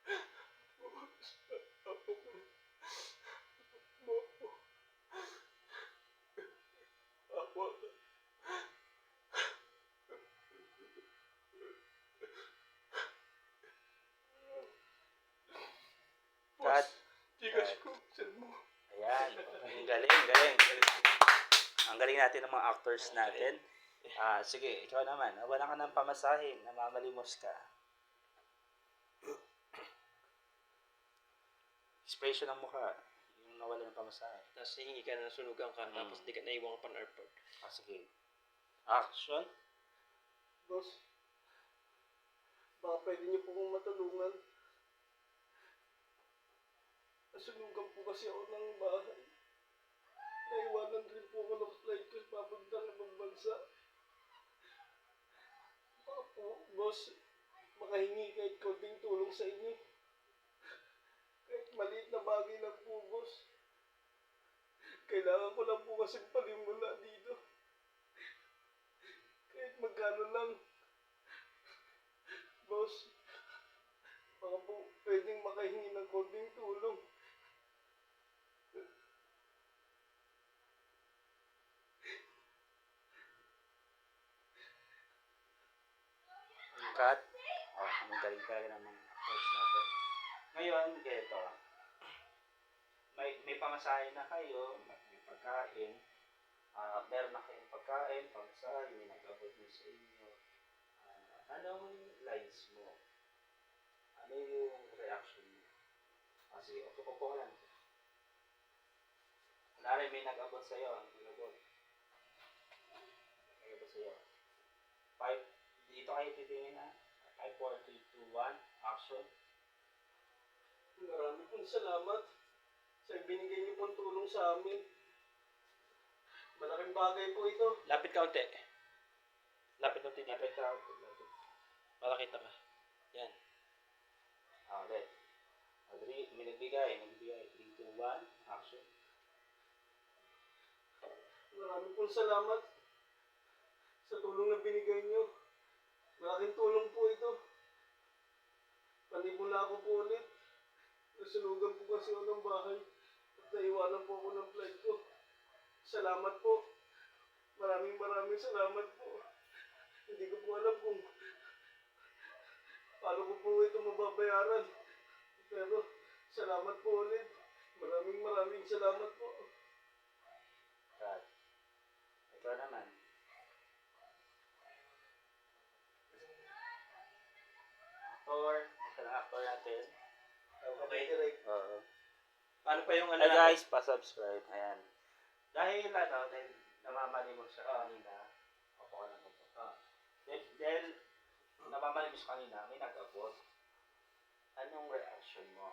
Boss. Awa mo na. Boss. Awa na. Cut. Gcash ko, send mo. Ayan. Ang galing, galing. Ang galing natin ng mga actors natin. Sige, ikaw naman. Wala ka ng pamasahe. Namamalimos ka. Expression ng mukha. Yung nawala ng pamasahe. Tapos hihingi ka na nasunugan ka, tapos di ka naiwan ka pa ng airport. Sige. Action. Boss, baka pwede niyo po akong matulungan. Nasunugan po kasi ako ng bahay. Naiwanan rin po ako ng flight ko papunta ng ibang bansa. Baka po, boss, makahingi kahit konting tulong sa inyo. Kahit maliit na bagay lang po, boss. Kailangan ko lang po kasi palimula dito. Kahit magkano lang. Boss, baka po pwedeng makahingi ng konting tulong. Cut. Ang galing talaga ng mga actors natin. Ngayon, ganito. May pamasahe na kayo, may pagkain. Meron na kayong pagkain, pamasahe, may nag-abot mo sa inyo. Anong lines mo? Ano yung reaction mo? Sige, upo ka lang. Kunwari may nag-abot sa'yo, nag-abot sa'yo. 5, dito kayo titingin na. 5, 4, 3, 2, 1, action. Marami pong salamat sa binigay niyo pong tulong sa amin. Malaking bagay po ito. Lapit ka unti. Lapit unti dito. Lapit ka. Para kita ka. Yan. Ulit. May nagbigay. 3, 2, 1, action. Marami pong salamat sa tulong na binigay niyo. Malaking tulong po ito. Panimula ako po ulit. Nasunugan po kasi ako ng bahay at naiwanan po ako ng flight ko. Salamat po. Maraming salamat po. Hindi ko po alam kung paano ko po ito mababayaran. Pero salamat po ulit. Maraming salamat po. Cut. Ikaw naman. Actor natin. Okay, direct. Oo. Paano pa yung Hey guys, pa-subscribe. Ayan. Dahil namamalimos siya kanina. Opo ka lang po. Dahil namamalimos siya kanina, may nag-abot. Anong reaction mo?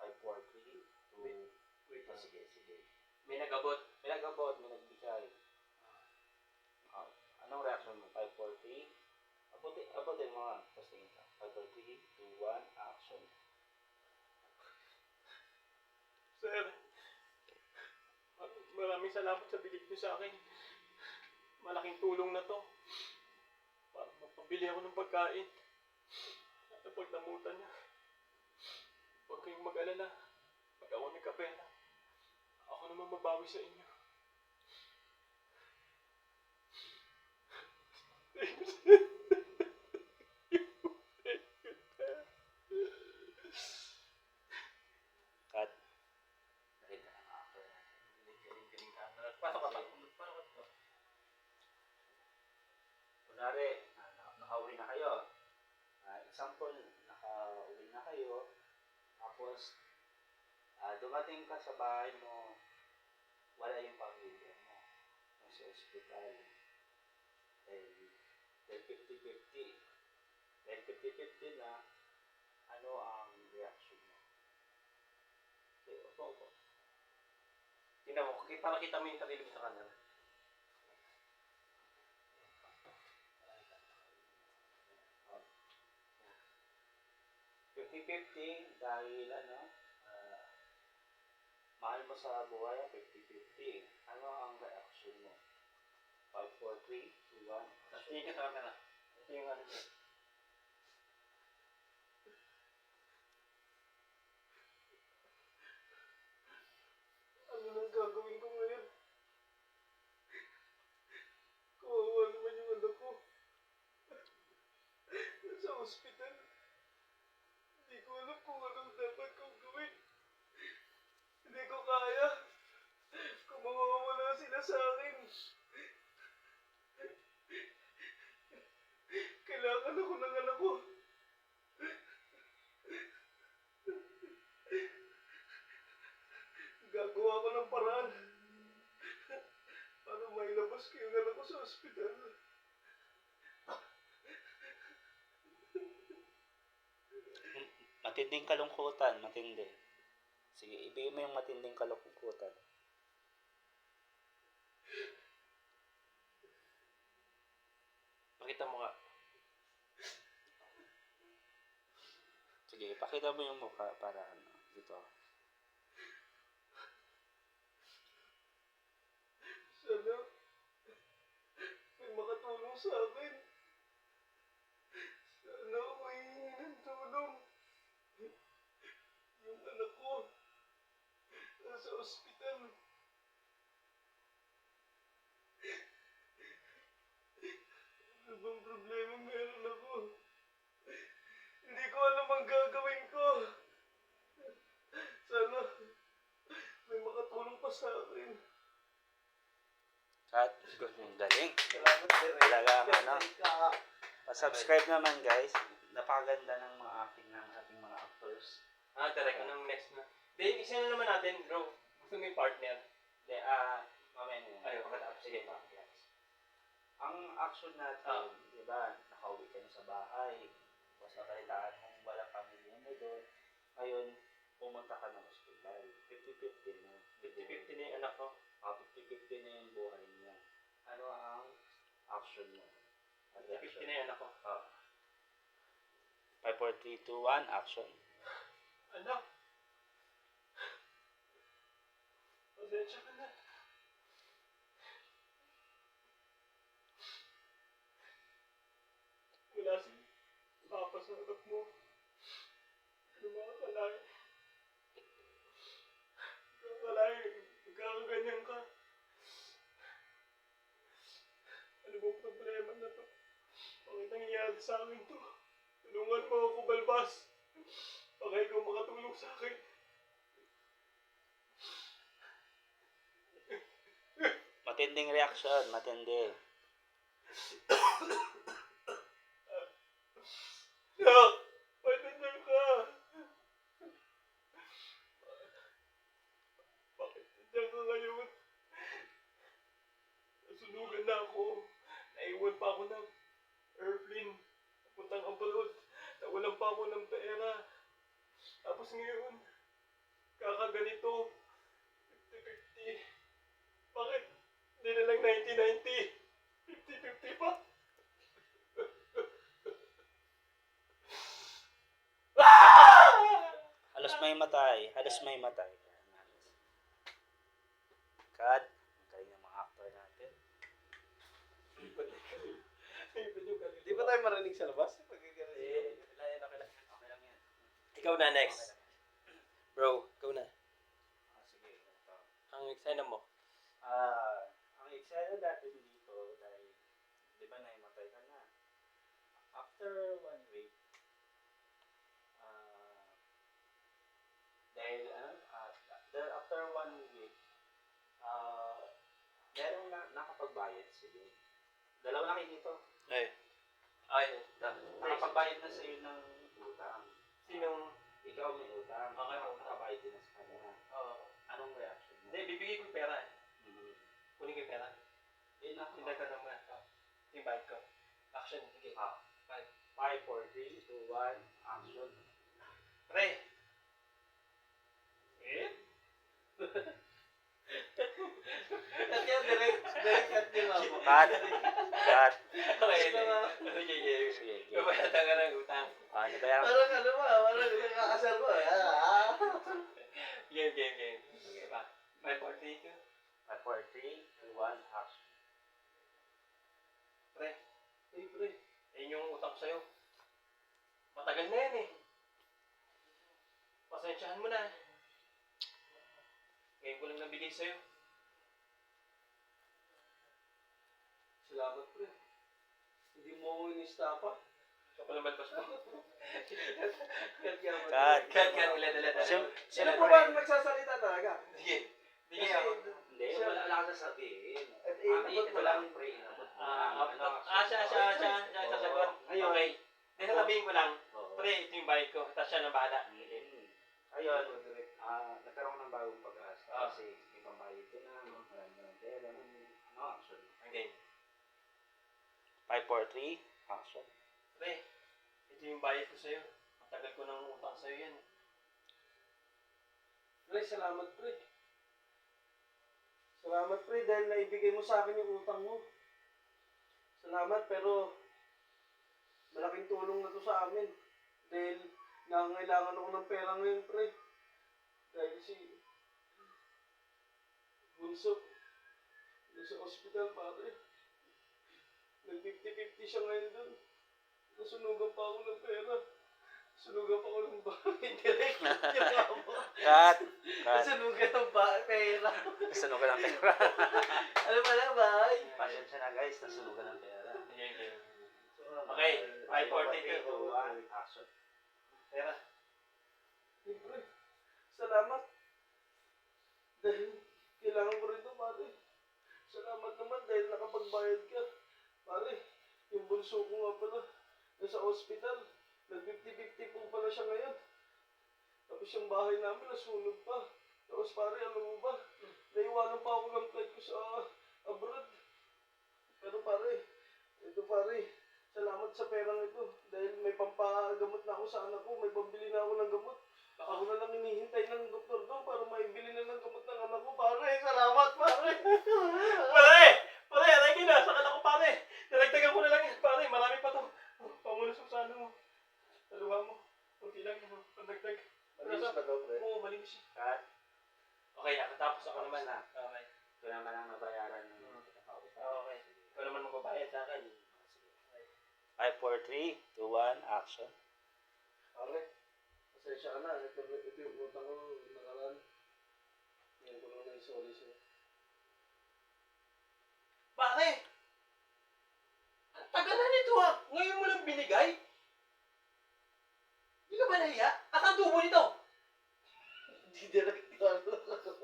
5, 4, 3, 2, Wait. sige. May nag-abot. May nag-abot, may nagbigay. Anong reaction mo? 5, 4, 3? Abutin mo nga. Tapos tingin ka. 5, 4, 3, 2, 1, action. Sir, maraming salamat sa bilig niyo sa akin. Malaking tulong na to. Para mapabili ako ng pagkain. At pag namutan niya, huwag kayong mag-alala. Pag ako nagkapera, ako naman mabawi sa inyo. Cut. Kunwari, nakauwi na kayo. Example, nakauwi na kayo. Tapos, dumating ka sa bahay mo, wala yung pamilya mo. Nasa ospital. Then 50-50. Then 50-50 na, ano ang reaction mo? Okay, opo. Tingnan mo, Ipakita mo yung sarili mo sa kanila. 50-50 dahil mahal mo sa buhay, 50-50. Ano ang reaction mo? 5, 4, 3, 2, 1. Tapos tingin ka sa camera. Ito yung ano niya. Ano nang gagawin ko ngayon? Kawawa naman yung anak ko. Nasa ospital. Hindi ko alam kung anong dapat kong gawin. Hindi ko kaya. Kung mawawala sila sa akin. Kailangan ako ng anak ko. Gagawa ko ng paraan para mailabas ko yung anak ko sa ospital. Matinding kalungkutan, matindi. Sige, ibigay mo yung matinding kalungkutan. Pakita mo ka. Sige, ipakita mo yung mukha para dito. Sana may makatulong sa akin. Sana ako hihingi ng tulong. Yung anak ko nasa ospital. Ano bang problema meron ako? Hindi ko alam ang gagawin ko. Sana may makatulong pa sa akin. Kat, galing. Salamat, Sir. Talaga, Pa-subscribe naman guys. Napakaganda ng mga acting ng ating mga actors. Direct. Anong next na? Then, isa na naman natin, bro. Gusto mo yung partner. De, mamaya na yun. Ayun, pakatapos. Sige pa. Yes. Ang action natin, di ba, nakauwi ka na sa bahay. Tapos nakalitaan kung walang pamilya mo doon. Ngayon, pumunta ka ng hospital. 50-50 na. 50-50 na yung anak ko. 50-50 na yung buhay niya. Ano ang action mo? Ang 50 reaction? na yung anak ko. 5, 4, 3, 2, 1, action. Anak! Pasensya ka na. Wala si Papa sa harap mo. Ano mga kalay? Kalay, nagkakaganyan ka. Ano bang problema na to? Bakit nangyayari sa akin to? Tulungan mo ako, Balbas. Baka ikaw makatulong sa akin. Matinding reaction, matindi. Nak! Pwede ka! Bakit nandiyan ka ngayon? Nasunugan na ako. Naiwan pa ako ng airplane. Puntang abroad. Nawalan pa ako ng pera. Tapos ngayon, kakaganito. 50-50. Bakit? Hindi na lang 90-90. 50-50 pa. Halos may matay. Cut. Ang galing ng mga actor natin. Di ba tayo marinig sa labas? Okay lang yan. Ikaw na next. Bro, ikaw na. Sige, ito. Ang eksena mo. Ang eksena natin dito dahil, di ba naimatay ka na. After 1 week, after 1 week, merong nakapagbayad sa'yo. Dalawa na kayo dito. Ay, Nakapagbayad na sa'yo ng utang. sinong... Ikaw may utang. Okay. Nakabayad din na sa kanya. Anong reaction mo? Hindi, bibigay ko yung pera eh. Mhm. Kunin ko yung pera. Sindag ka naman. Yung bike ko. Action, sige. 5, 4, 3, 2, 1, action. Pre! Eh? Cut. Cut. Okay, sige. Sige, game. Babayad ka ng utang. Ano ba yan? Parang ano ba? Parang nakakasal mo. Game. Okay ba? May 42. 5, 4, 3, 2, 1, action. Pre, Hey, pre. yun yung utang ko sa'yo. Matagal na yan eh. Pasensyahan mo na. Ngayon ko lang nabigay sa'yo. Salamat, pre. Hindi mo ako inistapa. Siya pala balbas mo. Cut. Cut, ulit. Sino po ba ang nagsasalita talaga? Sige. Sige Kasi, ako. Hindi, wala ka sasabihin. At inabot mo lang. pre, inabot mo Siya sasagot. Ayun. Okay. Sasabihin ko lang, Oo. pre, ito yung bayad ko. Tapos siya na bahala. Ayun, nagkaroon ng bagong pag-asa Ah. kasi may pambayad ko na, marami ng pera. No, action. Okay. 5, 4, 3, action. Pre, ito yung bayad ko sa'yo. Matagal ko nang utang sa'yo yan. Pre, salamat, pre. Salamat, pre, dahil naibigay mo sa akin yung utang mo. Salamat, pero malaking tulong na to sa amin. Dahil nangangailangan ako ng pera ngayon, pre. Dahil si Bunso, sa ospital, pare. Nag-50-50 siya ngayon dun. Nasunugan pa ako ng pera. Sunugan pa ako ng bahay. Direct. Cut. Cut. Nasunugan ng pera. Nasunugan ng pera. Ano ba na, bahay? Pasensya na guys, nasunugan ng pera. Okay. Okay, 5, 4, 3, 2, 1, action. Pera. Siyempre, salamat. Dahil kailangan ko rin ito, pare. Salamat naman dahil nakapagbayad ka. Pare, yung bunso ko nga pala, nasa ospital. Nag-50-50 po pala siya ngayon. Tapos yung bahay namin nasunog pa. Tapos pare, alam mo ba, naiwanan pa ako ng flight ko sa abroad. Pero pare, ito pare, salamat sa perang ito. Dahil may pampagamot na ako sa anak ko, may pambili na ako ng gamot. Ako na lang hinihintay ng doktor doon para maibili na ng gamot ng anak ko. Pare, salamat pare. Pare, aray ka na. Sakal ako, pare. Nalagdagan ko na lang yan, pare. Marami pa to. Pamulos mo sa ano mo. Sa luha mo. Kunti lang. Pandagdag. Malinis ba daw, pre? Oo, malinis. Cut. Okay, tapos ako naman. na. Okay. Ito naman ang nabayaran ng Okay. Ikaw naman magbabayad sa akin. 5, 4, 3, 2, 1, action. Pare, pasensya ka na. Ito yung utang ko nakaraan. Ngayon ko lang na-sorry sa'yo. Pare! Ang tagal na nito ha! Ngayon mo lang binigay? Hindi ka ba nahiya? Akang tubo nito! Hindi direct ano.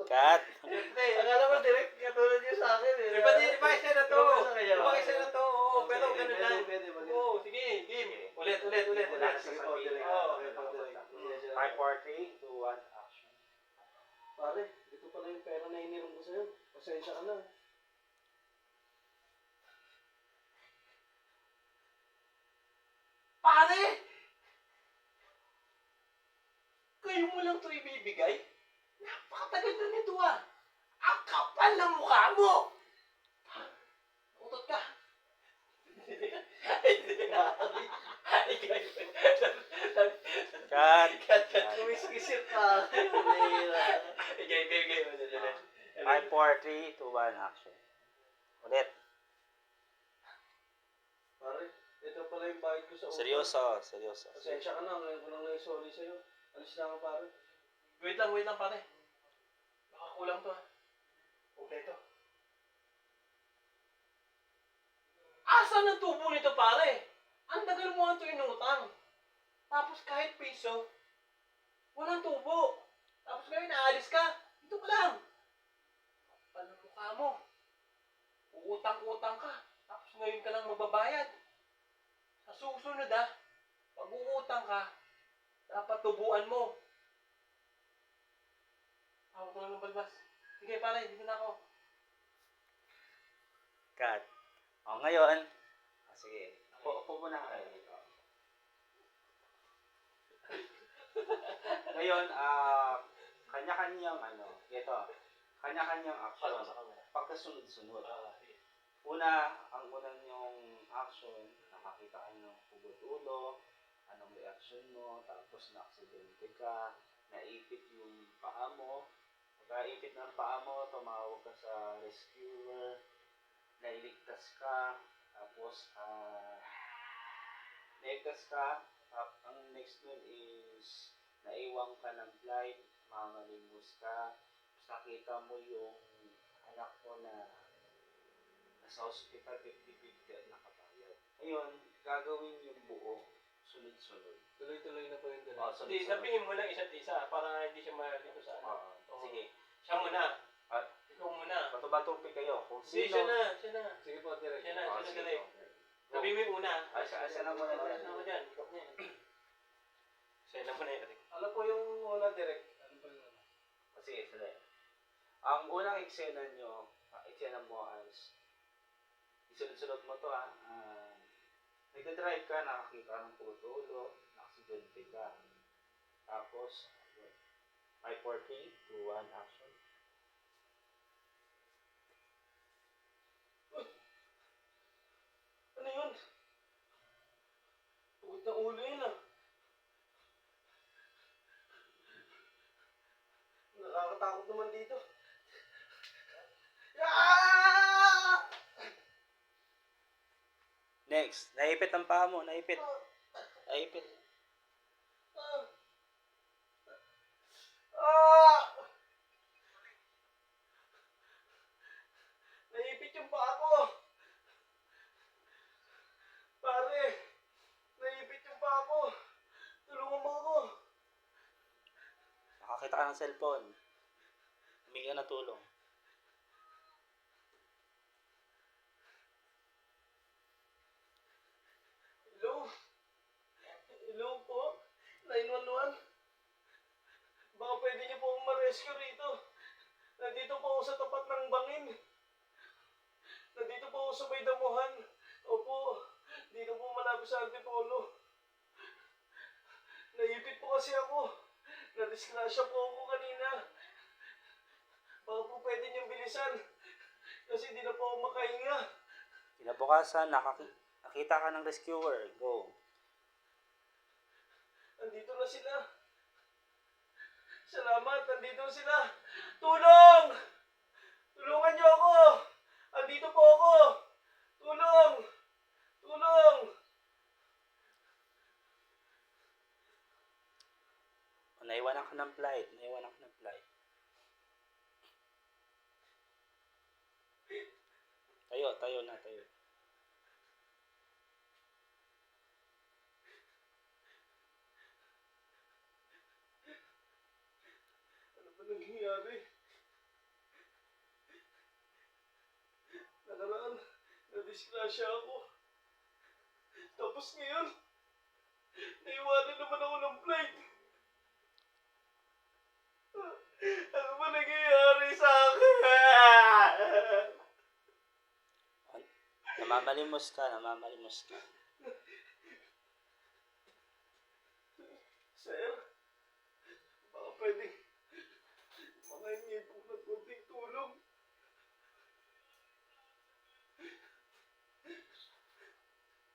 Cut. Siyempre, akala mo direct katulad niyo sa akin eh. Di ba isa na to? Pero kaya Di ba isa na to? Oo, pero Pwede, ganun lang. pwede, pwede. Oo, sige, game. Ulit. Wala na Sige sa po, direct. Oo. Okay, po, direct. 5, 4, 3, 2, 1, action. Pare, ito pala yung pera na ininom ko sa'yo. Pasensya ka na. Pare! Kayo mo lang to ibibigay? Napakatagal na nito ah! Ang kapal ng mukha mo! Utot ka! Cut. Kumisikisip pa. Mahira. Game. 5, 4, 3, 2, 1, action. Ulit. Pare, ito pala yung bayad ko sa utang. Seryoso. Pasensya ka na. Ngayon ko lang na-sorry sa'yo. Alis na ako, pare. Wait lang pare. Baka kulang to ah. Kompleto. Asan ang tubo nito pare? Ang tagal mo ang ito inutang. Tapos kahit piso, walang tubo. Tapos ngayon naalis ka. Ito pa lang. Paano mukha mo? Uutang-utang ka. Tapos ngayon ka lang magbabayad. Sa susunod pag uutang ka, dapat tubuan mo. Tawag ko lang ng balbas. Sige pare, dito na ako. Cut. O, ngayon. Sige. Upo muna kayo dito. Ngayon, kanya-kanyang kanya-kanyang action. Pagkasunod-sunod. Ang una niyong action, nakakita kayo ng pugot ulo, anong reaction mo, tapos na-aksidente ka, naipit yung paa mo, pagkaipit ng paa mo, tumawag ka sa rescuer, nailigtas ka, tapos ang next nun is naiwan ka ng flight, mamalimos ka, tapos nakita mo yung anak mo na nasa hospital 50-50 at nakabayad. Ngayon, gagawin yung buo, sunod-sunod. Tuloy-tuloy na po yung Oh, dalawa. sunod-sunod. Hindi, sabihin mo lang isa't isa para hindi siya malito sa ano. Oo. Sige. Siya muna. At Ikaw muna. bato-batupi kayo. Kung Hindi, sino... siya na. Sige po, direct. Siya na, Ah, siya na sige. direct. Sabihin mo yung una. Asa na muna dyan. Ano mo dyan? Ikaw na yan. Siya na muna yan. Ano po yung una, direct? Ano po yung una? Sige, sige. Ang unang eksena mo is, isunod-sunod mo to nagdadrive ka, nakakita ka ng puto-ulo, nakaksidente ka. Tapos, 5, 4, 3, 2, 1, action. Ano yun? Pugot na ulo yun ah. Nakakatakot naman dito. Ah! Next, naipit ang paa mo, naipit. Naipit. Ah! Naipit yung paa ko. Pare, naipit yung paa ko. Tulungan mo ako. Nakakita ka ng cellphone. Humingi ka na tulong. Hello? Hello po? 911? Baka pwede niyo po akong ma-rescue rito. Nandito po ako sa tapat ng bangin. Nandito po ako sa may damuhan. Opo, dito po malapit sa Antipolo. Naipit po kasi ako. Nadisgrasya po ako kanina. Baka po pwede niyong bilisan. Kasi di na po ako makahinga. Kinabukasan, nakita ka ng rescuer. Go. Nandito na sila. Salamat, nandito na sila. Tulong! Tulungan niyo ako! Andito po ako! Tulong! Tulong! Naiwanan ka ng flight. Tayo na. Ano ba nangyayari? Nakaraan, nadisgrasya ako. Tapos ngayon, naiwanan naman ako ng flight. Ano ba nangyayari sa akin? Namamalimos ka. Sir, baka pwedeng makahingi po ng konting tulong.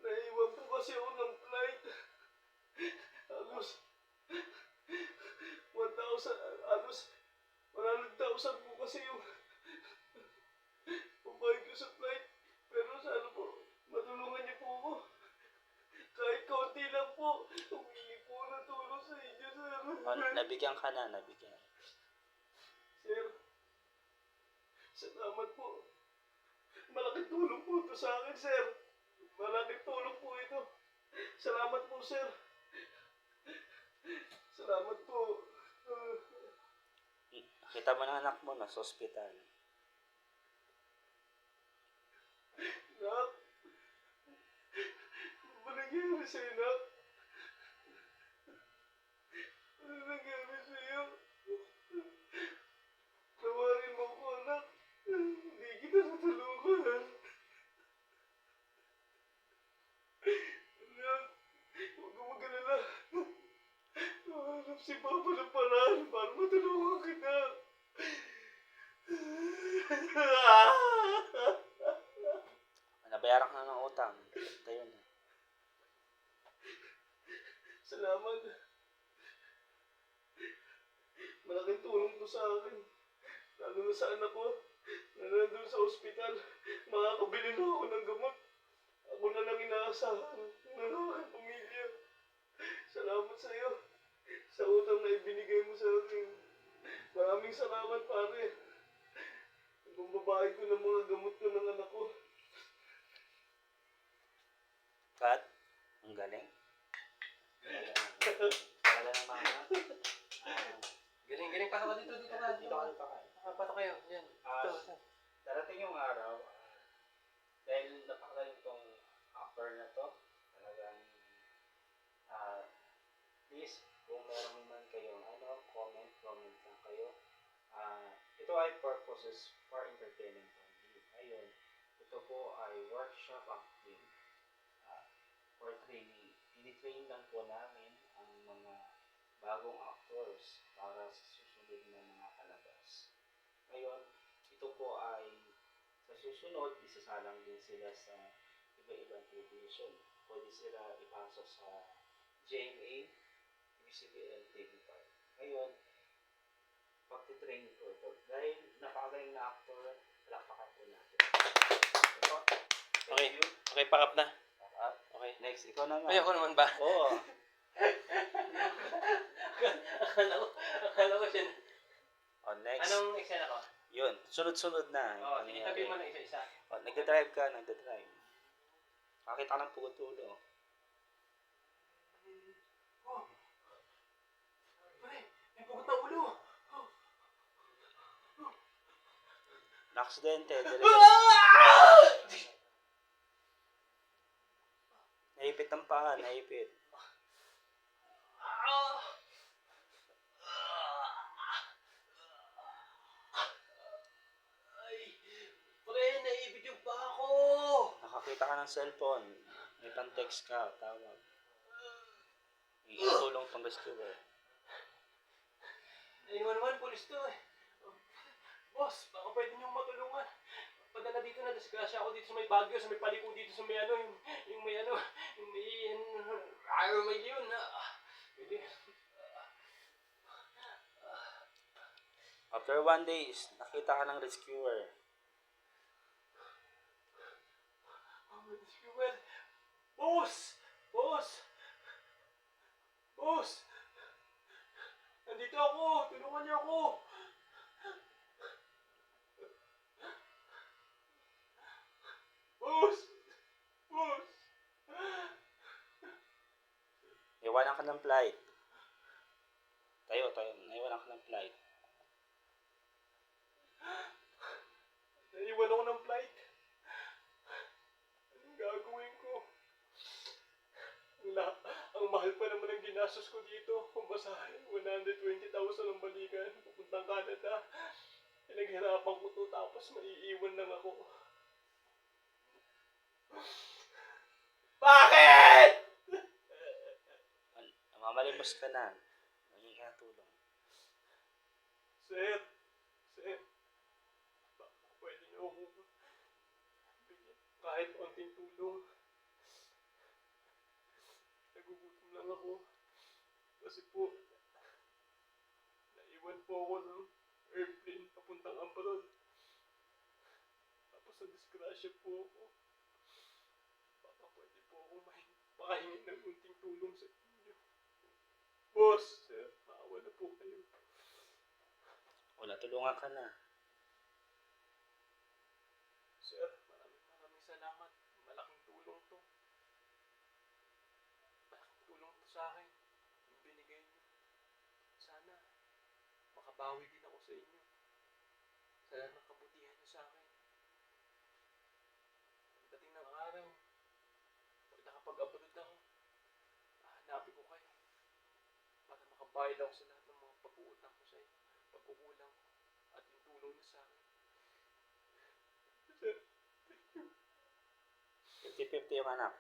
Naiwan po kasi ako ng flight. Halos 100,000 po kasi yung pambayad ko sa flight. Pero sana po, matulungan niyo po ako. Kahit konti lang po, humingi po ng tulong sa inyo, sir. Nabigyan ka na. Sir, salamat po. Malaking tulong po ito sa akin, sir. Malaking tulong po ito. Salamat po, sir. Salamat po. Kita mo ng anak mo, nasa ospital. Nak, ano ba nangyari sa'yo, Nak? Ano nangyari sa'yo? Tawarin mo ko, anak. Hindi kita natulungan. Anak, huwag kang mag-alala. Hanap si Papa ng paraan para matulungan kita. na ng utang. Tayo na. Salamat. Malaking tulong to sa akin. Lalo na sa anak ko na nandun sa ospital. Makakabili na ako ng gamot. Ako na lang inaasahan ng aking pamilya. Salamat sa iyo sa utang na ibinigay mo sa akin. Maraming salamat, pare. Pagbabayad ko ng mga gamot ko ng anak ko. Kat, ang galing. Wala na mga. Galing, pasok ka dito ka. Dito ka pa kayo. Pasok kayo, yan. Ito. Darating yung araw, dahil napakagaling tong actor na to, talagang, please, kung meron man kayong comment lang kayo. Ito ay purposes for entertainment only. Ngayon, ito po ay workshop acting for training. Tinitrain lang po namin ang mga bagong actors para sa susunod na mga palabas. Ngayon, ito po ay sa susunod, isasalang din sila sa iba-ibang television. Pwede sila ipasok sa GMA, ABS-CBN, TV5. Ngayon, pagtitrain ko ito. Dahil napakagaling na actor, palakpakan po natin. Ito, Okay. thank you. Okay, pakap na. At Okay. next, ikaw naman. Ay, ako naman ba? Oo. Akala ko siya. Next. Anong eksena ko? Yun, sunod-sunod na. Tinitabi mo na isa-isa. Nagdadrive ka, nagdadrive. Makita ka ng pugutulo. Pare, may pugot na ulo. Na-aksidente. Naipit ng paa, naipit. Pare, naibig yung pa ako. Nakakita ka ng cellphone. May pan-text ka, tawag. May itulong pang rescuer. 911, police to eh. Boss, baka pwede niyong matulungan. Padala dito na disgrasya ako dito sa may Baguio, sa may paliko dito sa may may yun. Pwede. After 1 day, nakita ka ng rescuer. Rescuer. Boss! Boss! Boss! Nandito ako! Tulungan niyo ako! Boss! Boss! Iwanan ka ng flight. Tayo. Naiwanan ka ng flight. Naiwan ako ng flight. Anong gagawin ko? Ang mahal pa naman ang ginastos ko dito. Pamasahe, 120,000 ang balikan. Pupuntang Canada. Pinaghirapan ko to tapos maiiwan lang ako. Bakit? Mamalimos ka na. Mangingi ka ng tulong. Sir, baka pwede niyo ako bigyan kahit konting tulong. Nagugutom lang ako. Kasi po, naiwan po ako ng airplane papuntang abroad. Tapos sa disgrasya po ako. Baka pwede po ako makahingi ng konting tulong sa inyo. Boss, sir, maawa na po kayo. Wala, tulungan ka na. Sir, maraming salamat. Malaking tulong to. Malaking tulong to sa akin. Yung binigay niyo. Sana, makabawi din ako sa inyo. Sa lahat ng kabutihan niyo sa akin. Pagdating ng araw, pag nakapag-abroad ako, hahanapin ko kayo. Para makabayad ako sa lahat ng mga pag-uutang ko sa inyo. Pagkukulang ko. At yung tulong niyo sa akin. Sir, 50-50 yung anak.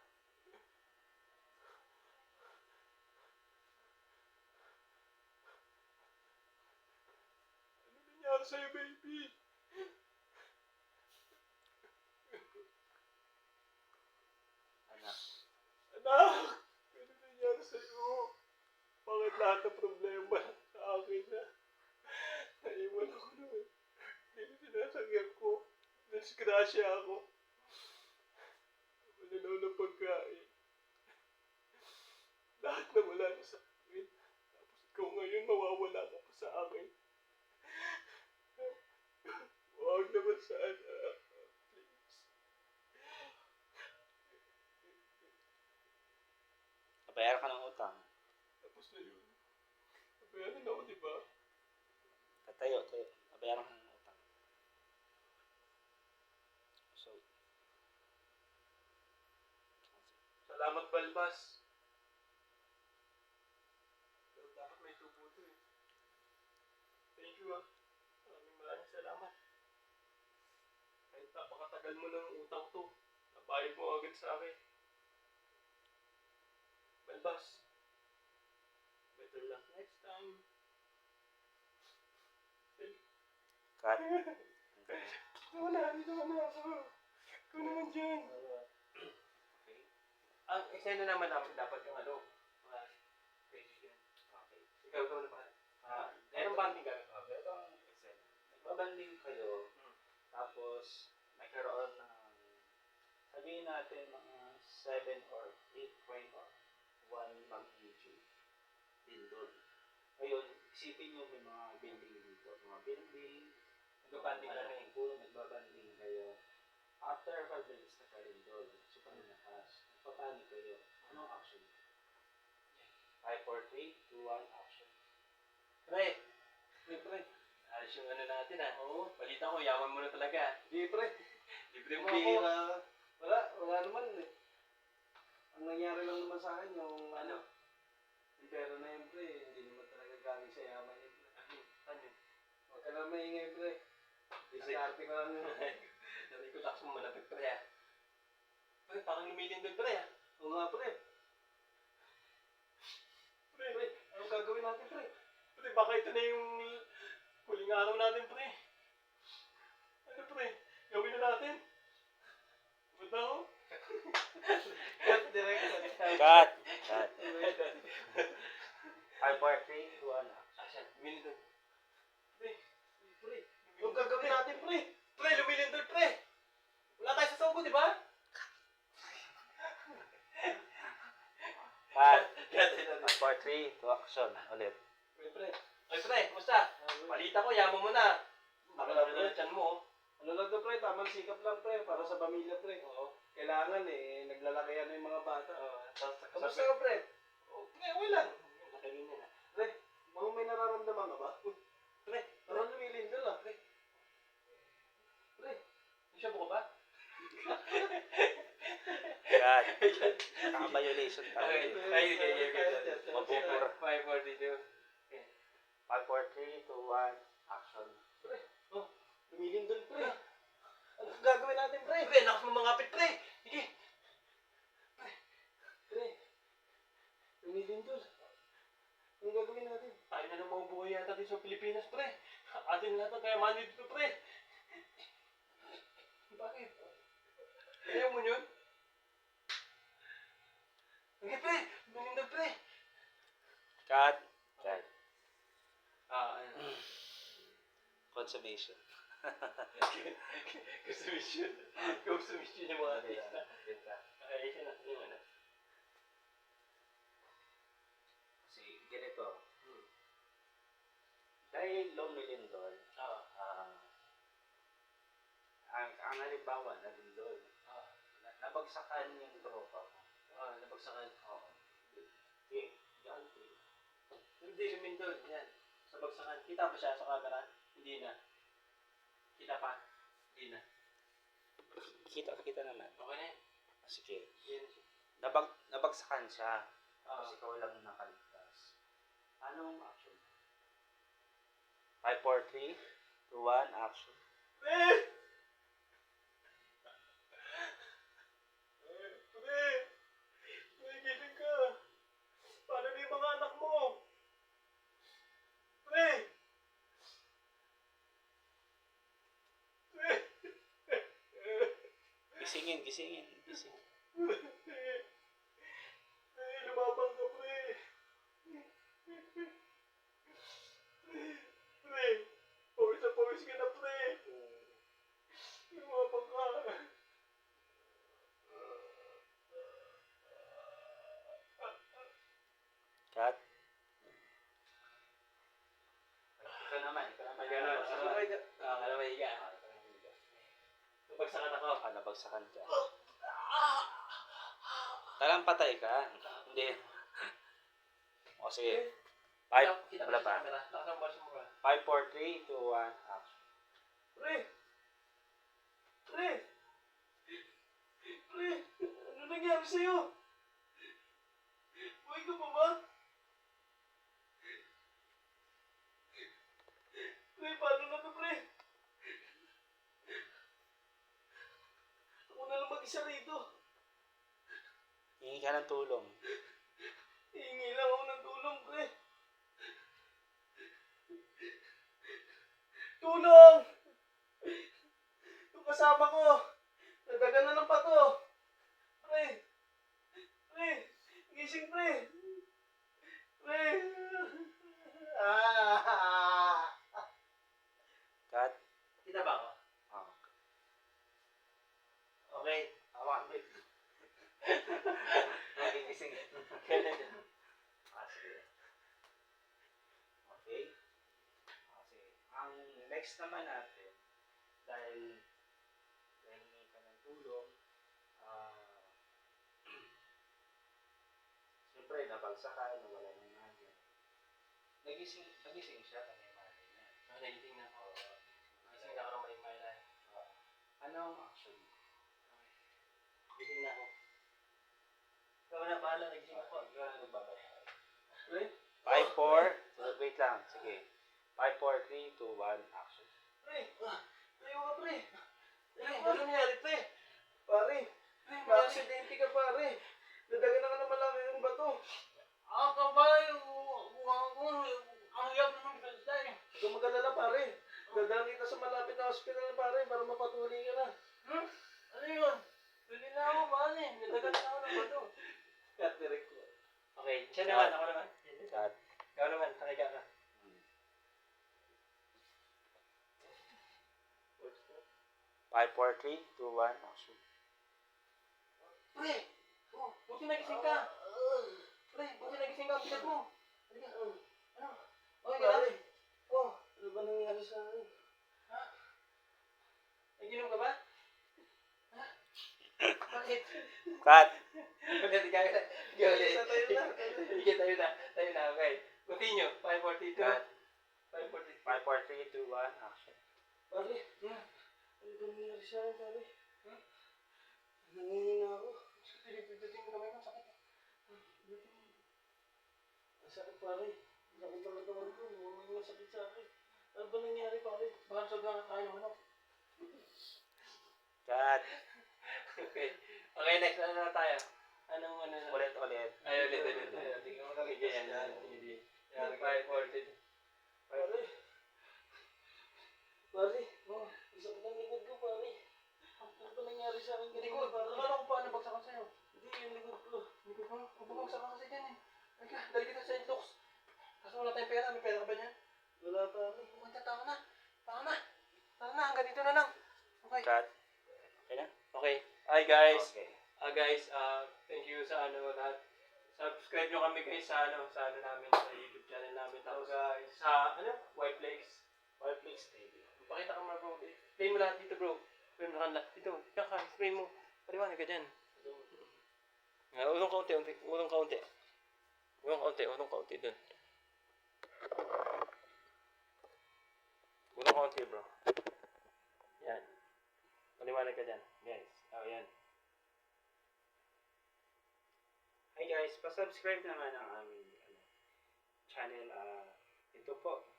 ano nangyari sa'yo, baby? lahat ng problema sa akin na naiwan ako noon. Hindi sinasagyan ko. Disgrasya ako. Malinaw ng pagkain. Lahat na wala na sa akin. Tapos ikaw ngayon mawawala ka pa sa akin. Huwag naman sana. Please. Nabayaran ka ng utang. Tapos na yun. Nabayaran ako, di ba? Tayo. Nabayaran ka ng utang. So, Salamat, Balbas. Pero dapat may tubo to eh. Thank you ah. Maraming salamat. Kahit napakatagal mo ng utang to, nabayad mo agad sa akin. Balbas. Better luck next time. cut. Wala ako. Ikaw naman dyan. Okay. Ang eksena naman namin dapat yung ano, mga kaibigan. Okay. Ikaw na ba? Anong banding ka? Ganitong exam. Nagbabanding kayo, tapos nagkaroon ng, sabihin natin mga 7 or 8.1 mag-YouTube din doon. Ngayon, isipin nyo may mga building dito. Mga building, Nagbabanding kami. puro nagbabanding kayo. After 5 minutes na kayo doon, so pananakas, papanig kayo. Anong action? 5, 4, 3, 2, 1, action. Pre, Pre. ayos yung ano natin ah. Oo. Balita ko, yaman mo na talaga. Di, pre. Libre mo ako. Bira. Wala naman eh. Ang nangyari lang naman sa akin, yung yung pera na yun, pre, hindi naman talaga galing sa yaman yun, pre. Ano? Huwag ka na maingay, pre. Diskarte ko lang yun. Relax mo muna, pre ah. Pre, parang lumilindol pre ah. Oo nga, pre. Pre, anong gagawin natin, pre? Pre, baka ito na yung huling araw natin pre. Ano pre? Gawin na natin. Ba't na ako? Cut, direction. Cut! 5, 4, 3, 2, 1, action. Asan? Lumilindol. Pre, Pre, anong gagawin natin, pre? pre, lumilindol pre. Wala tayo sa sangko, di ba? Cut! 5, 4, 3, 2, action. Ulit. Pre. Ay pre, kumusta? Balita ko, yaman mo na. Nakalaro na yung tiyan mo oh. Ano lang to, pre? Tamang sikap lang, pre. Para sa pamilya, pre. Oo. Kailangan eh, naglalakihan na yung mga bata. Kamusta Sabi- ka, pre? Oh, pre, okay lang. Nakaganyan na. Pre, may nararamdaman ka ba? Pre, Parang lumilindol ah. Pre, siya ko ba? Cut! Naka-violation tayo. Okay. Mabubura. 542. 5, 4, 3, 2, 1, action. Lumilindol, pre. Ano gagawin natin, pre? Pre, nakas mo mga kapit, pre. Sige. Pre, lumilindol. Anong gagawin natin? Tayo na ng mga buhay yata dito sa Pilipinas, pre. Atin lahat ng kayamanan dito, pre. Bakit? Ayaw mo yun? Sige, pre. Lumilindol, pre. Cut! Cut. Ano? Consummation. Consumption. Consumption yung mga artista. Ay, siya na. Yung ano. Kasi ganito. Dahil lumilindol, ang halimbawa na lindol, nabagsakan yung tropa mo. Nabagsakan. Oo. Okay. Yan. Hindi lumindol. Yan. Sa bagsakan. Kita ba siya sa camera? Hindi na. Kita pa? Hindi na. Kita naman. Okay na yun. Sige. Yan. Nabagsakan siya. Ah. Tapos ikaw lang nakaligtas. Anong action? 5, 4, 3, 2, 1, action. Pre! Pre! Nagigiling ka. Paano na yung mga anak mo? Pre! Pre! Gisingin. Pre! Lumabang ka, pre! baka nabagsakan dyan. Talang patay ka. Hindi. O sige. 5, wala pa. 5, 4, 3, 2, 1, action. Pre! Pre! Pre! Ano nangyari sa'yo? Buhay ka pa ba? Pre, paano na to, pre? Ako na lang mag-isa rito. Hingi ka ng tulong. Hihingi lang ako ng tulong, pre. Tulong! Yung kasama ko, nadaga na ng pato. Pre! Pre! Gising, pre! Pre! Ah! Cut. Kita ba ako? Oh. Okay. Hawakan mo ito. Nagigising. Ah, sige. Okay. Okay. Ang next naman natin, dahil hingi ka ng tulong, siyempre, nabagsakan, nawala ng nanay. Nagising siya, kanya malay niya. Nagising na ako. Nagising na ako ng maling-malan. Anong action? Nagising na ako. Ikaw na, bahala. Nagising ako. Ikaw na nagbabay. Pre! 5, 4, wait lang, sige. 5, 4, 3, 2, 1, action. Pre! Tayo ka, pre! Ano nangyari, pre? Pare! Na-aksidente ka, pare! Nadaga na ka ng malaki yung bato. Ako ba yung... Ang hirap naman kasi eh. Huwag kang mag-alala, pare. Dadalhin kita sa malapit na hospital, pare, para mapatuloy ka na. Ano yun? Dali na ako, pare. Nadagan na ako ng bato. Cut direct ko. Okay, siya naman. Ako naman. Cut. Ikaw naman. Takiga ka. 5, 4, 3, 2, 1, action. Pre! Buti nagising ka. Pre, buti nagising ka. Bigat mo. Halika. Ano? Okay ka Pare. lang? Ano ba nangyari sa akin? Naginom ka ba? Ha? Bakit? Cut. Ulit, ikaw na. Sige, tayo na. Tayo na, okay. Continue. 5, 4, 3, 2. Cut. 5, 4, 3, 5, 4, 3, 2, 1, action. Pare. Ano ba nangyari sa akin, pare? Nangihina ako. Pinipindutin mo kamay mo, sakit. Ang sakit, pare. Ang sakit ng katawan ko. May masakit sa akin. Ano ba nangyari, pare? Baka sobrang kakain mo, no? Cut. Okay. Okay, next. Ano na tayo? Anong ano na? Ulit. Ay, ulit. Tingnan mo kami dyan. Sige. 5, 4, 3. Pare. Pare. Ang sakit ng likod ko, pare. Ano ba nangyari sa akin? Likod. Akala ko paano bagsakan sa'yo. Hindi, yung likod ko. Likod mo. Bumagsakan kasi dyan eh. Halika, dali kita sa Intox. Kaso wala tayong pera. May pera ka ba dyan? Wala, pare. Pumunta, tama na. Tama na, hanggang dito na lang. Okay. Cut. Okay na? Okay. Hi guys. Okay. Guys, thank you sa lahat. Subscribe nyo kami guys sa namin, sa YouTube channel namin. Tapos guys, sa Whiteflakes. Whiteflakes TV. Pakita ka mo bro. Play mo lahat dito bro. Play mo lahat dito. Yan ka, spray mo. Paliwanag ka dyan. Ulong kaunti dun. Ulong kaunti bro. Yan. Paliwanag ka dyan. Guys. Yan. Hi guys, pa-subscribe naman ang aming channel. Ito po.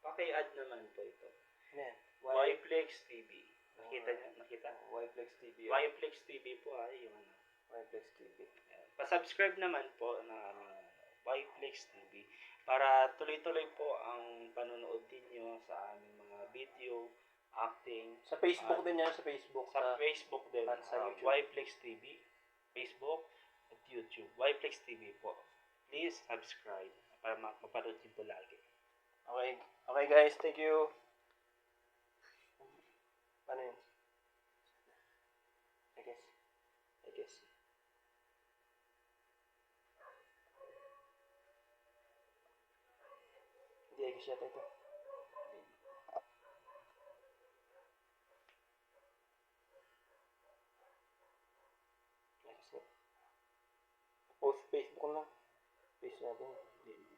Paki-add naman po ito. Yan. Whiteflakes TV. Nakita niyo? Nakita? Whiteflakes TV. Whiteflakes TV po yung Whiteflakes TV. pa-subscribe naman po ng aming Whiteflakes TV para tuloy-tuloy po ang panonood ninyo sa aming mga video, acting. Sa Facebook din yan, sa Facebook. Sa Facebook din. at sa YouTube. Whiteflakes TV, Facebook, at YouTube. Whiteflakes TV po. Please subscribe para mapanood din po lagi. Okay. Okay guys, thank you. Paano yun? I guess. Hindi, I guess yata ito. Oo. Hindi.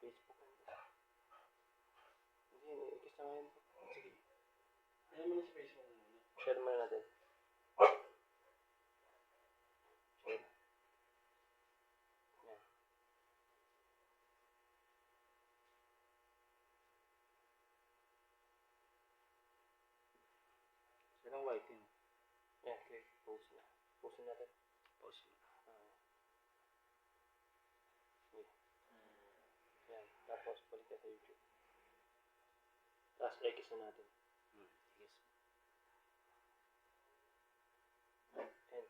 Facebook. Hindi, ikis na ngayon. Sige. Ayan mo na sa Facebook muna. Share muna natin. Share. Yan. Silang white yun. Yan, click. Post na. Post na natin. Pause mo. Sige. Yan. Tapos, balik ka sa YouTube. Tapos, X na natin. Yes. End.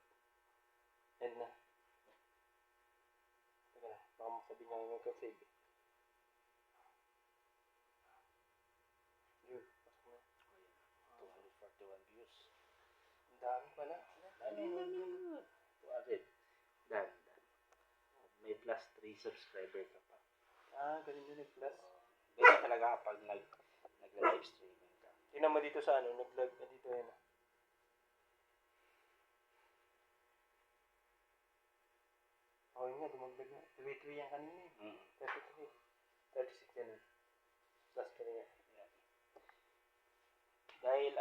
End na. Teka na. Baka masabi niya yung mag-save. Yun. Pasok na. 241 views. Ang dami pala. Dami. 200. Dan. May plus 3 subscriber ka pa. Ganun yun nag-plus. Ganyan talaga kapag nag-live streaming ka. Tingnan mo dito sa ano, nag-live na dito yan. Oh, yun nga, dumagdag na. 33 yan kanina eh. 33. 36 yan eh. Plus ka rin yan. Dahil